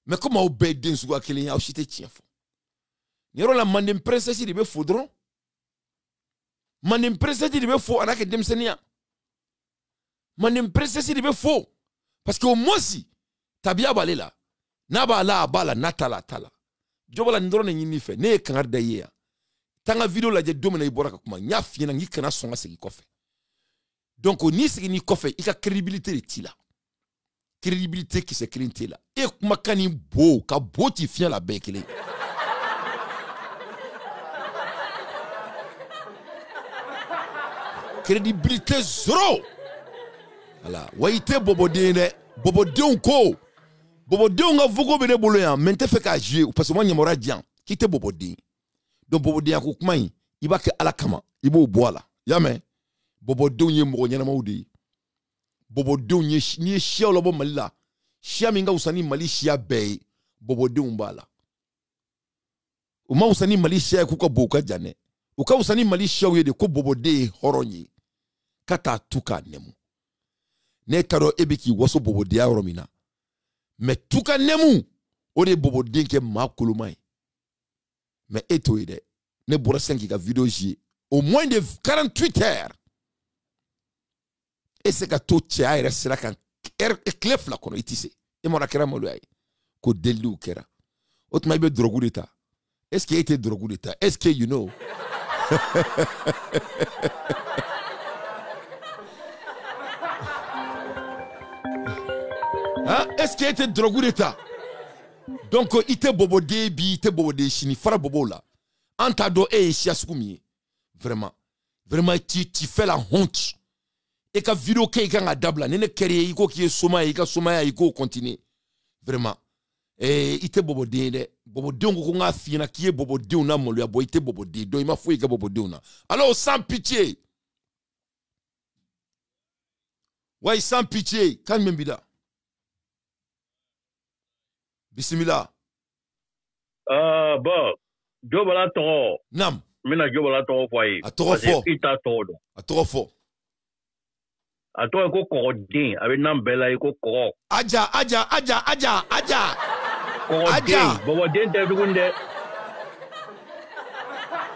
mais comment au be din suga kele ya o chite chien fo ni ro la mandem princesse de be faudron mandem princesse de be fo anake demsenia mandem princesse de be fo parce que au moins si tabia balela na bala bala natala tala jobala ndoro nyini fe ne kangar da ye tanga video la je domina ibora ka kuma nya fina ngi kana songa segi kofe donc ni segi ni kofe ika crédibilité de tila crédibilité qui se crée là et kuma kani bo ka boti fia la bekele crédibilité zéro voilà waite bobodene bobodon ko bobodon nga vugo bene bolo ya mente fait ka jouer parce que moi nyamora dian qui te bobodin donc bobodin ko kuma yi iba ke ala kama ibo boala yame bobodon ye mo nyana maudi bobodon ye ni shia lobo malila shia minga usani mali shia be bobodon bala uma usani mali shia ku ko boka jane uka usani mali shia we de ko bobode horonyi kata tuka nemu ne taro ebiki waso bobode ya romina mais tuka nemu o de bobode ke makulumai mais eto ide ne bora 5 ka vidéo ji au moins de 48 heures et c'est que tout tia ira sera kan clef la kono itise e mona kera mo loy ko delu kera otma be drogu d'etat est-ce qu'il était drogu d'etat est-ce que you know hein est-ce qu'il était drogu d'etat donc il était bobodé bi il était bobodé chini fara bobola antado e chiaskumi vraiment tu fais la honte et ka vidéo ke ka dabla ne kere iko ki soma ika soma ya iko continuer vraiment ite bobodé de bobodé ngo nga fina ki bobodé na molo ya boy ite bobodé do ima fo ika bobodé na alors sans pitié ouais sans pitié kan membida bismillah bon jobala to nam mina jobala to foyi a to fo ita todo a to fo a to ko kodin avec nam bela ko ko aja kodin bobo den de dugunde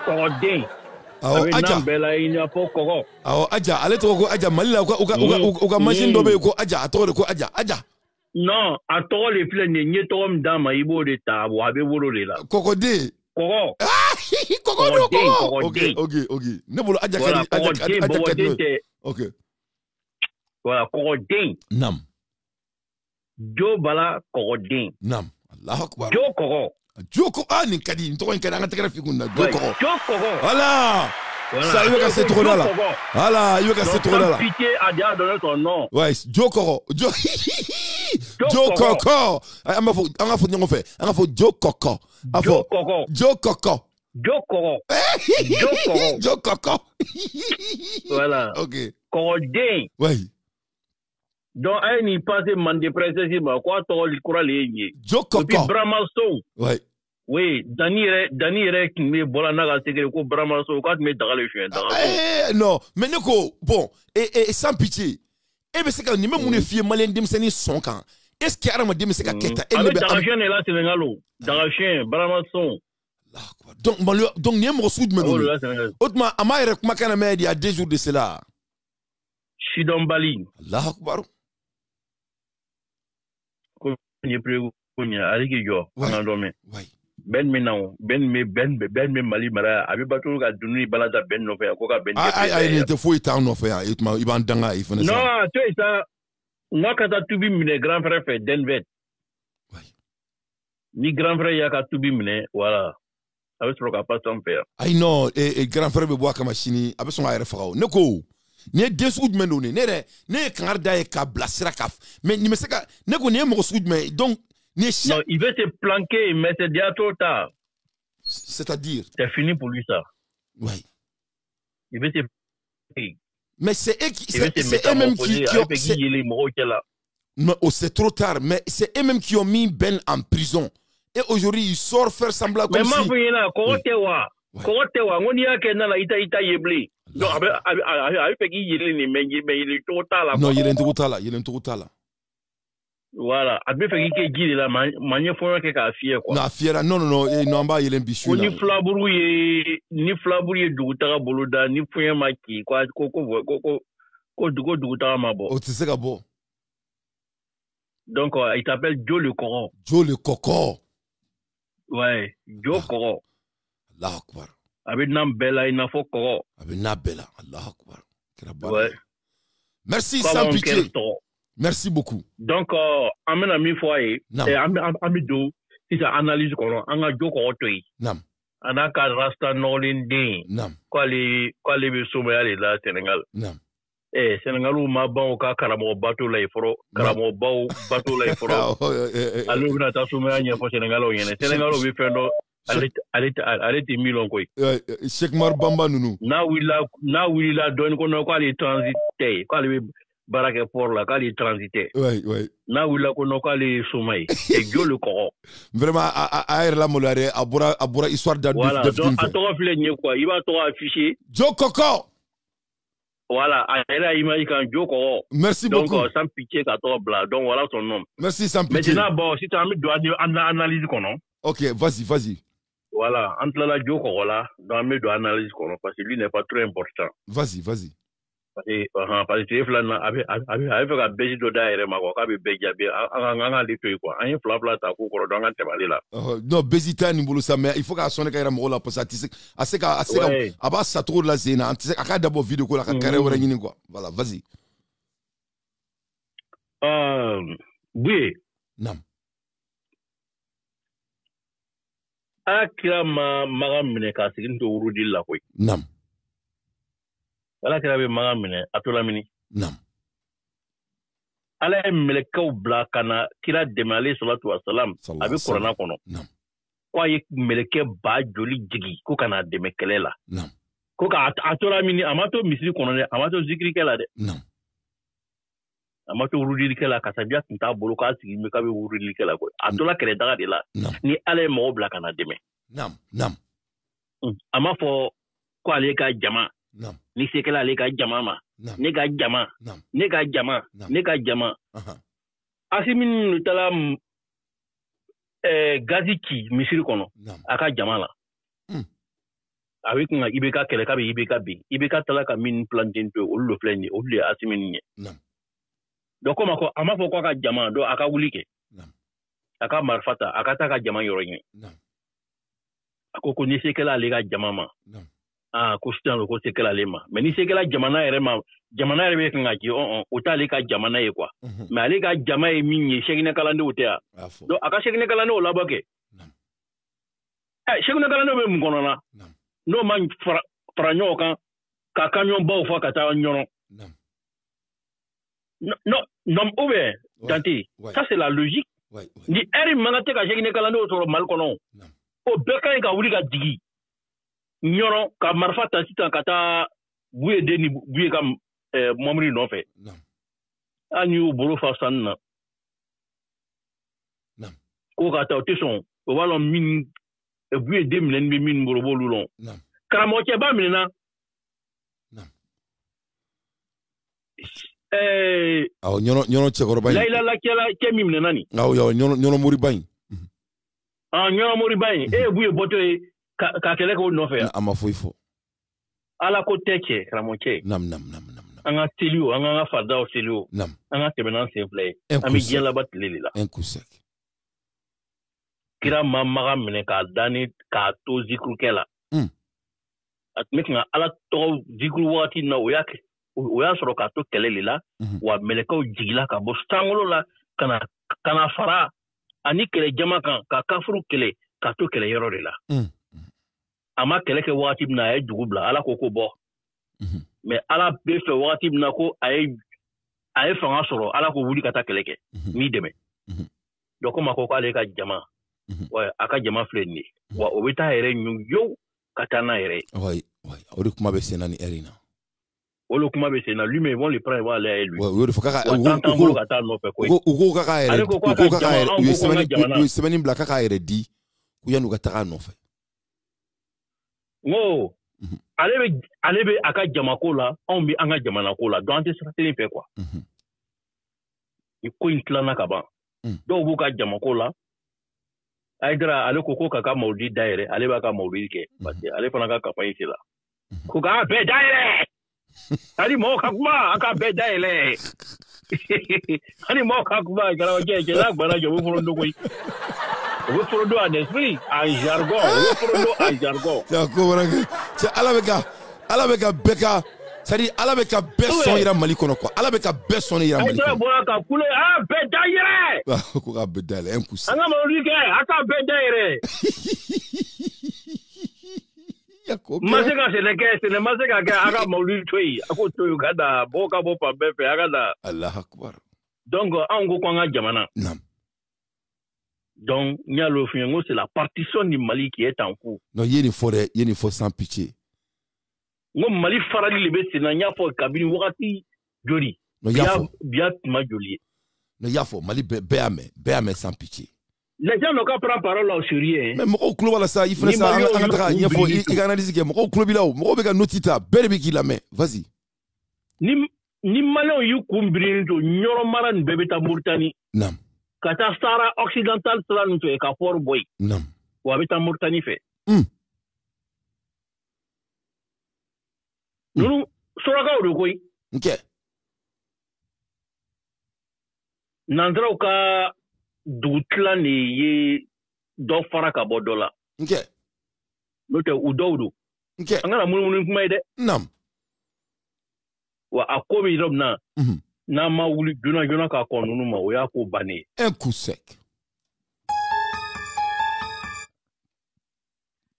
kodin avec nam bela ina po ko aja ale to ko aja malila ko machine do be ko aja to ko aja non a to le fle nye to mdama ibo de ta wa be woro le la kokode koko okay ne bolo aja aja okay voilà kokodin nam jo bala kokodin nam allah akbar jo ko ani kadi to ko ngana tekra fi kunna jo koko voilà ça il va se tourner là voilà il va se tourner là pitié a déjà donné son nom ouais jo koko anga fo nyongo fe anga fo jo koko voilà ok kokodin ouais donc elle n'y passe mandé princesse ma quoi to le courant les jo koko puis bramaso ouais oui dani re qui me bola na ga sekere ko bramaso quand me daga le chien non mais neko bon et sans pitié et be se ka ni me mun fie malen dim seni son kan est-ce que arama dim se ka keta et be daga chien là Sénégalo daga chien bramaso donc ni mo soud me otma amaire kuma kana me il y a 2 jours de cela Shidombali Allah akbar ko ni prego nya aliki jo na do me ouais ben me mali mara abi batu ga dunu balada ben no fa ko ka ben ai te foi ta no fa itma iban danga ifana non tu ça moi quand tu bi mine grand frère fait denvet ouais ni grand frère ya ka tu bi mine voilà avec ce qu'on pas son faire ai non et grand frère be boa kama chini abe so ayre faraw neko ne desud meno ne kangar da ka blasira kaf mais ni me seka neko ne mo sud mais donc non, il veut te planquer, mais c'est déjà trop tard. C'est-à-dire c'est fini pour lui ça. Oui. Il veut se... Mais c'est eux qui, c'est eux-mêmes qui ont... Non, oh, c'est trop tard, mais c'est eux-mêmes qui ont mis Ben en prison. Et aujourd'hui, il sort faire semblant comme si... Mais ma non, il est trop tard là. Voilà, abe fait qu'il dit là, manière faut que qu'a fier quoi. Non, fier, non, non, ba il est ambitieux. Ni flabourie du tara boloda, ni foyen maki, quoi, ko du tara mabo. Oh, tu sais qu'à bon. Donc, il s'appelle Joe le Coran. Joe le Coco. Ouais, Joe Coran. Allah Akbar. Avec Nambela, il n'a pas Coran. Avec Nambela, Allah Akbar. Ouais. Merci, sans pitié. Merci beaucoup. Donc, amène à mi foyer, et ami do, si ça analyse qu'on a Joe Coran toi. Nam. Anaka Rasta Nolin Din. Nam. Quoi les Somalia là, Sénégal. Nam. Sénégal ou ma ban au cas karamo bateau là iforo karamo bao bateau là iforo alors on a ta soumé nya fo Sénégal o yene Sénégal o bi fendo arrête milon koy Cheikh Mar Bamba nunu na wila don ko no ko ali transiter ko ali barake port là ko ali transiter ouais na wila ko no ko ali soumay et Dieu le Coran vraiment a la molare abura histoire de voilà donc à toi fle nye quoi il va toi afficher Joe Coco. Voilà, merci beaucoup. Donc, sans pitié, donc voilà son nom. Merci, sans pitié. Maintenant, bon, si tu as mis de analyse, ok, vas-y. Voilà, entre la Joko, là, dans mes analyse, parce que lui n'est pas trop important. Vas-y. Parce que là, avec la bêtise de d'ailleurs, ma quoi, avec Béjabi, un litre, quoi. Un flapla, t'as couru dans un table là. Non, Bézita, ni boulot ça, mais il faut qu'à sonner quand il là, parce que assez qu'à ça trop la zéna, à quand d'abord vidéo, quoi, la carrière, quoi. Voilà, vas-y. Oui. Non. Akira magamine ka sigin to urudi la koy. Non. Ala kira be magamine atola mini. Non. Ala melekaw bla kana kira demale salatu wassalam abi qur'ana kono. Non. Ko ay meleke ba joli jigi ko kana demekele la. Non. Ko ka atola mini amato misri kono ne amato zikri kala de. Non. Amato urudi kala kasabia tinta bolo ka sigi me ka be urudi kala ko. Atola kere daga de la. Ni ala mo bla kana deme. Non. Ama fo ko ale ka jama. Non. Ni sekela ale ka jama ma. Ne ka jama. Ne ka jama. Ne ka jama. Asimin tala gaziki misiri kono. Aka jama la. Avec nga ibeka kele ka be ibeka bi. Ibeka tala ka min plantain to olu fleni olu asimin nye. Non. Donc comme ko ama fo ko ka jama do aka wulike. Non. Aka marfata aka ta ka jama yoro nye. Non. Akoko ni sekela ale ka jama ma. Non. Ko sitan lo ko sekela le ma. Mais ni sekela jamana ere ma jamana ere be kan ki o ta le ka jamana ye quoi. Mais ale ka jama e minye shegine kalande o te a. Do aka shegine kalande o labake. Non. Shegine kalande be mun kono na. Non. No man franyo kan ka kanyon ba o fa ka ta nyono. Non. Non oube danti. Ça c'est la logique. Ni eri manate ka shegine kalande o so mal kono. Non. O beka ka wuli ka digi. Nyono ka marfata sitan kata buye deni buye kam momri no fe. Non. Anyu bolo fasan na. Non. Ko kata o teson o walo min buye dem len be min bolo bolulon. Non. Karamo che ba min na. Non. Nyono che korba. Laila la kela ke min nani. Nyono muri bain. Nyono muri bain buye boto ka kele ko no fe. Ama foifo. Ala ko teke ramoche. Nam. Anga telio, anga fada o telio. Nam. Anga tebenan simple. Ami jela bat lelila. Un coup sec. Kira mamaga mene ka dani ka to zikru kela. At mekinga ala to zikru wati na oyake. Oya soro ka to kelelila wa meleka jigila ka bo stangolo la kana fara ani kele jama kan ka kafuru kele ka to kele yoro de la. Ama kele ke wati na e dugubla ala koko bo. Mais ala be fe wati na ko ay fanga soro ala ko wuli kata keleke mi deme. Donc ma ko ale ka jama. Wa aka jama fleni. Wa obita ere nyu yo katana ere. Ouais. O de kuma bɛ senna ni heure in na. O le kuma bɛ senna lui mais ils vont le prendre, ils vont aller à lui. Ouais, o de fɔ k'a ka u ko k'a k'a yɛrɛ u ye sɛbɛnni bila k'a k'a yɛrɛ di u yan'u ka taga a nɔfɛ. N ko ale bɛ a ka jamako la anw bɛ an ka jamana ko la donc an tɛ sira kelen fɛ quoi. Ni ko in tilanna ka ban dɔw b'u ka jamako la Aïdara ale ko k'a ka mawuludi dayɛlɛ ale b'a ka mawuludi kɛ parce que ale fana ka campagne sera ko k'a bɛɛ dayɛlɛ hali mɔgɔw ka kuma an ka bɛɛ dayɛlɛ hali mɔgɔw ka kuma garawajɛ n'a gbana jɔ u bɛ fɔlɔ dogo u bɛ fɔlɔ don en esprit en jargon u bɛ fɔlɔ don en jargon. Ala bɛ ka bɛɛ ka c'est-à-dire Ala bɛ ka bɛɛ sɔn yira Mali kɔnɔ quoi. Ala bɛ ka bɛɛ sɔn yira Mali kɔnɔ. Aïdara bɔra ka kule bɛɛ dayɛlɛ. Ko k'a bɛɛ dayɛlɛ un coup sec. An ka mawuludi kɛ a ka bɛɛ dayɛlɛ. Ma se ka sɛnɛ kɛ sɛnɛ ma se ka kɛ a ka mawuludi to yen a k'o to yen ka da bɔ ka bɔ fan bɛɛ fɛ a ka da. Alahu akibar. Donc anw ko k'an ka jamana. Donc n y'a l'o f'i ye n ko c'est la partition du Mali qui est en cours. Non ye nin fɔ dɛ ye nin fɔ sans pitié. N ko Mali farali de bɛ sen na n y'a fɔ kabini wagati joli. Biya tuma joli ye. Non y'a fɔ Mali bɛɛ y'a mɛn sans pitié. Les gens n'ont qu'à prendre parole au sérieux. Mais mɔgɔw tulo b'a la sa i fana sa an ka taga ɲɛfɔ i ka analyse kɛ mɔgɔw tulo b'i la o mɔgɔw bɛ ka noti ta bɛɛ de bɛ k'i lamɛn vas-y. Ni maliyɛnw y'u kun biri to Ɲɔrɔ mara nin bɛɛ bɛ taa Mauritanie. Naam. Ka taa Sahara occidental sira nin fɛ ka port bɔ yen. Naam. Wa a bɛ taa Mauritanie fɛ. Ninnu surakaw de koyi. Ok. Nanzaraw ka dugutilan de ye dɔ fara ka bɔ dɔ la. Ok. N'o tɛ u dɔw don. Ok. An kana munumunu kuma ye dɛ. Naam. Wa a ko bɛ yɔrɔ min na. N'an ma wuli joona k'a kɔn ninnu ma o y'a ko bannen ye. Un coup sec.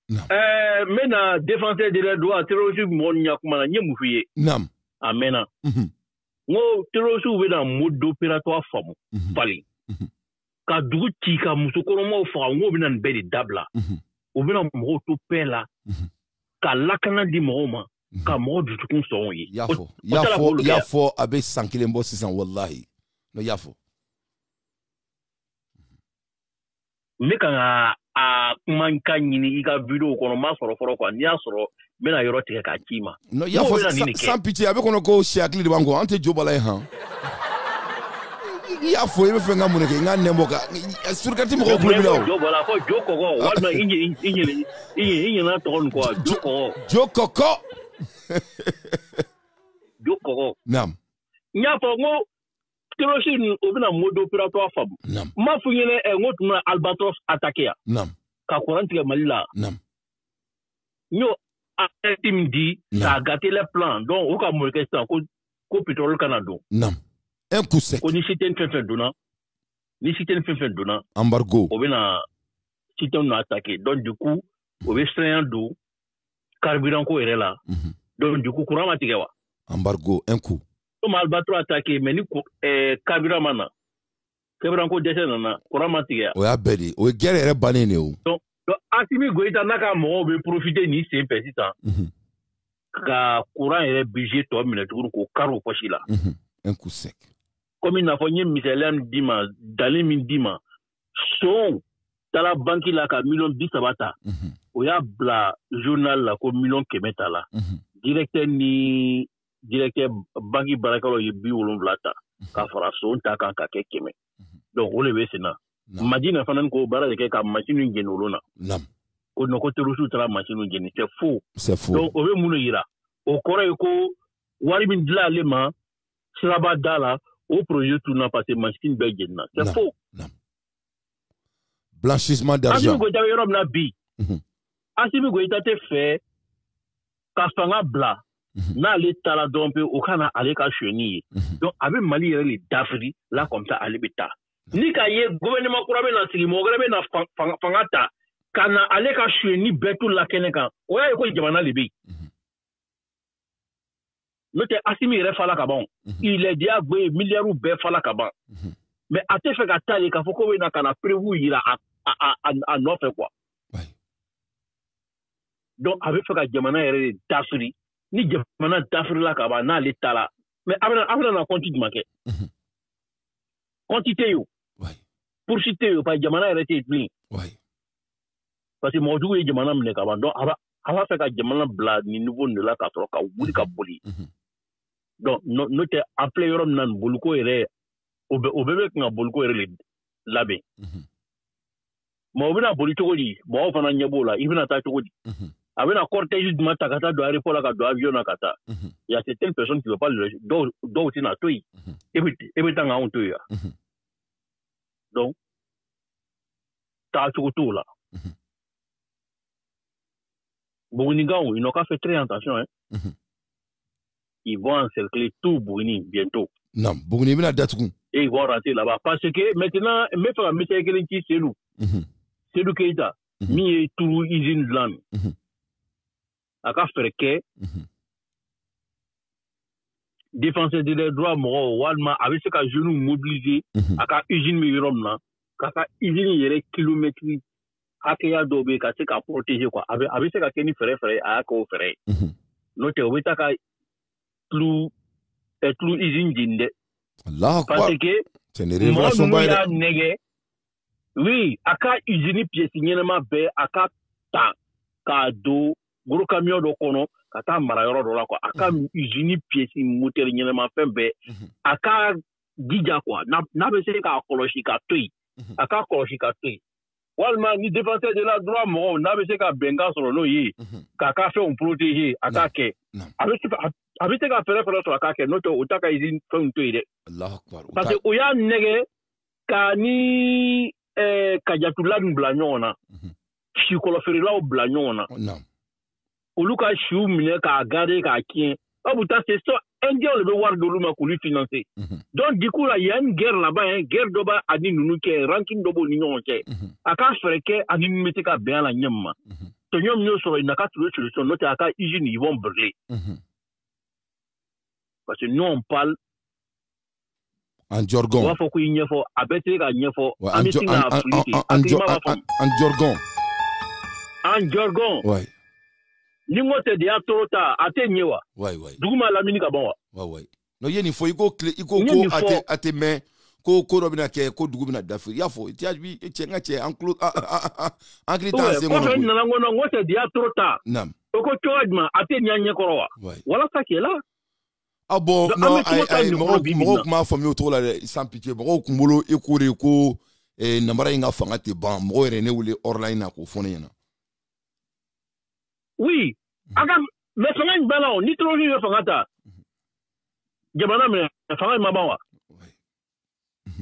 N bɛna défenseur des droits terroriste mɔgɔ nin ɲɛ kuma na n ye mun f'i ye. Naam. A mɛnna. N ko terroriste bɛna mode opératoire faamu falen. Ka dugu ci ka musokɔnɔmaw faga n k'o bɛna nin bɛɛ de dabila. O bɛna mɔgɔw to paix la. Ka lakana di mɔgɔw ma. Ka mɔgɔw dusukun sɔn o ye. Y'a fɔ a bɛ san kelen bɔ sisan walahi. No y'a fɔ. N bɛ kan ka a kumakan ɲini i ka vidéo kɔnɔ n m'a sɔrɔ fɔlɔ quoi n'i y'a sɔrɔ n bɛna yɔrɔ tigɛ k'a ci ma. Non y'a fɔ sans pitié a bɛ kɔnɔ ko sɛ hakili de b'an kɔ an tɛ jo bala ye han. I y'a fɔ i bɛ fɛ n ka mun de kɛ n ka nɛbɔ ka surukati mɔgɔw tulo b'i la o. Jo bala fɔ jo kɔkɔ walima i ɲinɛ tɔgɔ nin kɔ jo kɔkɔ. Jo kɔkɔ. Jo kɔkɔ. Naam. N y'a fɔ n ko terroriste ninnu o bɛna mode opératoire faamu. Naam. N m'a fɔ i ɲɛna n ko tuma na Albatros attaqué yan. Naam. Ka courant tigɛ Mali la. Naam. N y'o alerte min di k'a gâter les plans donc o ka mun kɛ sisan ko pétrole kana don. Naam. Un coup sec. Ko ni cité fɛn fɛn donna. Embargo. O bɛna cité ninnu attaqué donc du coup o bɛ siranya don carburant ko yɛrɛ la. Donc du coup courant ma tigɛ wa. Embargo un coup. Comme Albatros attaqué mais ni carburant ma na. Carburant ko dɛsɛ nana courant ma tigɛ. O y'a bɛɛ de o ye guerre yɛrɛ bannen de o. Donc Assimi Goïta n'a ka mɔgɔw bɛ profiter ni sen fɛ sisan. Ka courant yɛrɛ budget tɔ minɛ tuguni k'o kari o poche la. Un coup sec. Comme i n'a fɔ n ye misaliya min d'i ma dali min d'i ma son taara banki la ka $30,000 ta. O y'a bila journal la ko $100,000 t'a la. Directeur ni directeur banki baarakɛlaw ye 70 ta ka fara son ta kan ka kɛ 100. Donc o de bɛ sen na. Madina fana ko baara de kɛ ka machine jeni olu na. Ko non ko terroriste taara machine jeni c'est faux. C'est faux. Donc o bɛ mun de yira o kɔrɔ ye ko wari min dila ale ma siraba da la o projet tunna parce que machine bɛɛ jenina c'est faux. Blanchissement d'argent. Assimi Goïta bɛ yɔrɔ min na bi. Assimi Goïta tɛ fɛ ka fanga bila n'ale taara dɔrɔn pe o kana ale ka sonyani ye. Donc a bɛ Mali yɛrɛ de dafiri là comme ça ale bɛ taa. Ni ka ye gouvernement kura bɛ na sigi mɔgɔ wɛrɛ bɛ na fanga ta ka na ale ka sonyani bɛɛ to la kɛnɛ kan o y'a ye ko jamana de bɛ yen. N'o tɛ Assimi yɛrɛ fala ka ban il est déjà goye miliyariw bɛɛ fala ka ban mais a tɛ fɛ ka taa ye k'a fɔ ko bɛ na ka na prévu yira a nɔfɛ quoi. donc a bɛ fɛ ka jamana yɛrɛ de dafiri ni jamana dafirila ka ban n'ale ta la mais a bɛna na compte jumɛn kɛ compte tɛ yen o poursuite tɛ yen o parce que jamana yɛrɛ tɛ yen bilen parce que mɔgɔ jugu ye jamana minɛ ka ban donc a b'a fɛ ka jamana bila nin niveau de la ka sɔrɔ ka wuli ka boli donc n'o tɛ an filɛ yɔrɔ min na nin boliko yɛrɛ o bɛɛ bɛ kan ka boliko yɛrɛ de labɛn mais o bɛna boli cogo di mɔgɔw fana ɲɛ b'o la i bɛna taa cogo di a bɛna cortège jumɛn ta ka taa don aéroport la ka don avion na ka taa il y a certaines personnes qui veulent pas dɔw tɛna to yen e bɛ taa k'anw to yen donc taa cogo t'o la Bougnigaou, ils n'ont qu'à faire très attention. Hein. Ils vont encercler tout Bougni bientôt. Non, Bougni, il date. Et ils vont rentrer là-bas. Parce que maintenant, mais faire un métier qui c'est nous. C'est nous qui est là. Mi est tout usine de l'âme. À qu'à faire que défenseur des droits moraux, Walma, avec ce qu'à genoux mobilisé, à qu'à usine Mirom là, qu'à usine il y a kilométrique. Hakea dobe ka se ka protéger quoi avec se ka keni frère a ko frère no te obita ka plus usine dinde Allah parce que c'est une révélation ba nege oui aka usine pièce nyema be aka ta ka do gros camion do kono ka ta mara yoro do la quoi aka usine pièce moteur nyema fembe aka dija quoi na be se ka koloshi ka toy aka koloshi ka toy Walma ni défenseur de la droit mon n'a pas qu'à benga sur le yi kaka fait on protéger attaquer avec qu'à faire sur attaquer notre otaka izin fait un toile Allah akbar parce que oya nege kani kajatula blanyona chikoloferi la blanyona oluka chiu mine ka garder ka kien abuta c'est ça indien le voir de l'homme pour lui financer donc du coup là il y a une guerre là-bas hein guerre doba ani nunu ke ranking dobo ni non ke aka freke ani mete ka bien la nyemma to nyom nyo so ina ka trouver solution note aka usine ils vont brûler parce que nous on parle en jargon wa foko nyefo abete ka nyefo amitinga en jargon ouais Ningote de atorota atenyewa. Ouais. Duguma la mini kabonwa. Ouais. No yeni fo iko ate me ko robina ke ko duguma dafi. Ya fo ti abi chenga che enclose anglita se ngono. Ko fe na ngono ngote de atorota. Nam. Oko choadma atenya korowa. Wala sakela. Ah bon, non, mo ma famille autour là sans pitié. Mo kumbolo ekure ko nambara inga fanga te ban. Mo rene wule online ko fone yana. Oui, aga me fanga ngala o ni troji yo fanga ta. Jamana me fanga mabawa.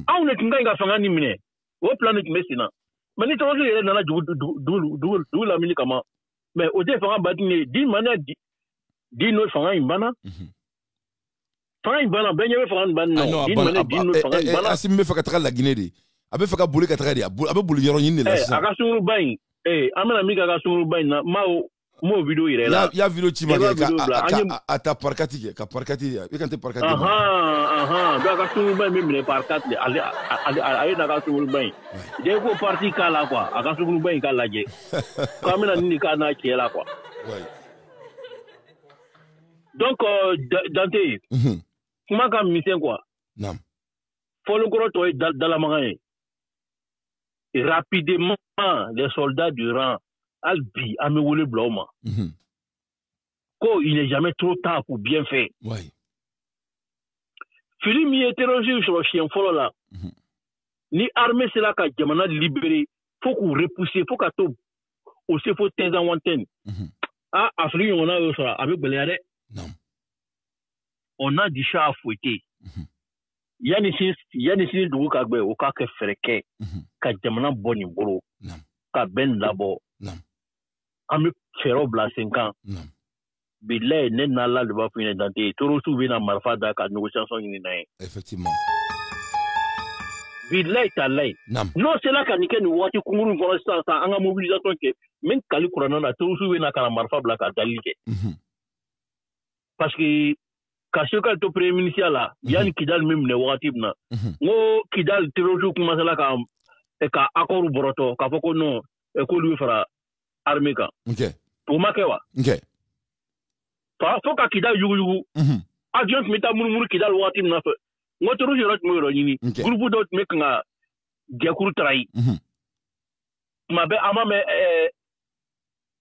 Au ne kinga nga fanga ni mine. O planet mesina. Mais ni troji yele na du la mini kama. Mais o de fanga batine di mana di no fanga imbana. Fanga imbana benye fanga imbana no. Di mana di no fanga imbana. Asim me faka la Guinée de. Abe faka boli ka tra de. Abe boli yoro nyine la sa. Aga suru bain. Amana mi ga suru bain na mao mo video ire la ya video chima ka ata parkati ka parkati ya ikante parkati da ka sunu bay me parkati ali da ka sunu bay de ko parti kala quoi aka sunu bay kala je kamina ni kana kela quoi donc Dante kuma ka mission quoi nam folo gros to dans la magaye rapidement les soldats du rang Albi a me wole bloma. Il n'est jamais trop tard pour bien faire. Ouais. Philippe m'y interroge sur le chien follow là. Ni armée c'est là qu'a jamana libéré. Faut qu'on repousse, faut qu'à tout. Aussi faut 15 ans wanten. Ah, Afrique on a eu ça avec Beléade. Non. On a du chat à fouetter. Yani si du kagbe o ka ke freke. Ka jamana boni bolo. Non. Ka ben labo. Non. Ami fero bla 5 ans. Non. Bilay ne nala de ba fine dante. Toro soubi na marfa da ka négociation ni na. Effectivement. Bilay talay. Non. Non, c'est là kanike ni wati kunguru ko sa anga mobilisation ke men kali kurana na toro soubi na ka marfa bla ka dalike. Parce que Kashoka to premier ministre là, yani Kidal même ne wati na. Ngo Kidal toro jou commence là ka accord boroto ka foko non e ko lui fera armée ka. OK. o ma kɛ wa fo ka kida yugu avion tun bɛ taa munumunu kida wagati min na fɛ moteur yɔrɔ tun bɛ yɔrɔ ɲini groupe dɔ tun bɛ kan ka jɛkuru tarayi tuma bɛɛ an b'a mɛn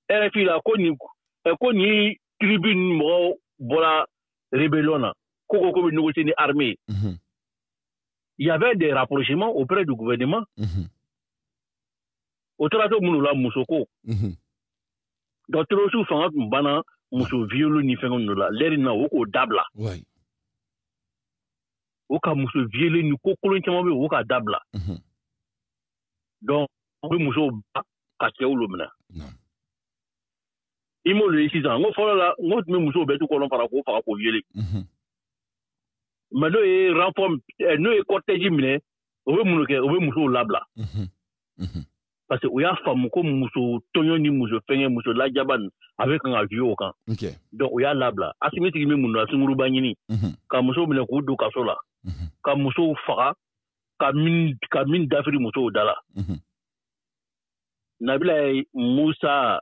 RFI la ko ni tribune mɔgɔw bɔra rébellion na ko bɛ négocier ni armée il y avait des rapprochements auprès du gouvernement au trato minnu la musoko donc terroriste fanga tun banna muso violu ni fɛn ninnu la lɛri na o k'o dabila o ka muso viole ni ko kolon caman bɛ yen o ka dabila donc o bɛ musow ba ka cɛw lo minɛ i m'olu ye sisan n ko fɔlɔ la n ko tun bɛ musow bɛɛ tu kɔnɔ fara k'o faga k'o viole mais n'o ye renfort n'o ye cortège minɛ o bɛ mun kɛ o bɛ musow labila parce que o y'a faamu ko muso tɔɲɔ ni muso fɛngɛ muso lajaba nin a bɛ kan ka vieux o kan donc o y'a labila Asimi tigi bɛ mun na sunguruba ɲini ka musow minɛ k'u don kaso la ka musow faga ka min dafiri musow da la Nabila Musa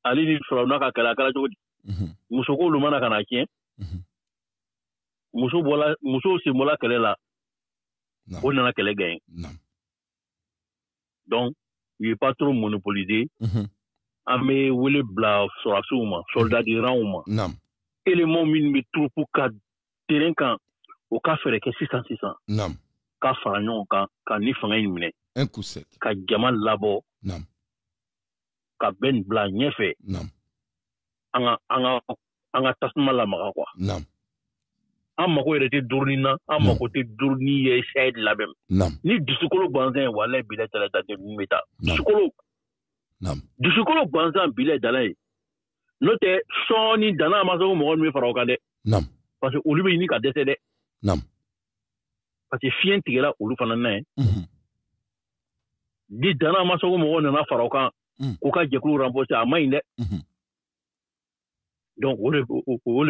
ale ni Firawuna ka kɛlɛ a kɛra cogo di muso k'olu mana ka na tiɲɛ musow sen bɔla kɛlɛ la o nana kɛlɛ gagné donc il n'est pas trop monopolisé an bɛ wele bila sɔrɔdasiw ma soldat de rang ma élément minnu bɛ troupe ka terrain kan o ka fɛɛrɛ kɛ sisan ka fara ɲɔgɔn kan ka ni fanga in minɛ ka jama labɔ ka bɛn bila ɲɛfɛ an ka tasuma lamaga quoi an mako yɛrɛ tɛ duruni na an mako tɛ duruni ye shahid labɛn ni dusukolo gansan ye walayi bilayi tala ta tɛ min bɛ taa dusukolo gansan bilayi dala ye n'o tɛ sɔɔni dana ma se ko mɔgɔ min bɛ fara o kan dɛ parce que olu bɛ ɲini ka dɛsɛ dɛ parce que fiɲɛ tigɛra olu fana na ye ni dana ma se ko mɔgɔ nana fara o kan k'u ka jɛkulu renforcer a ma ɲi dɛ donc o de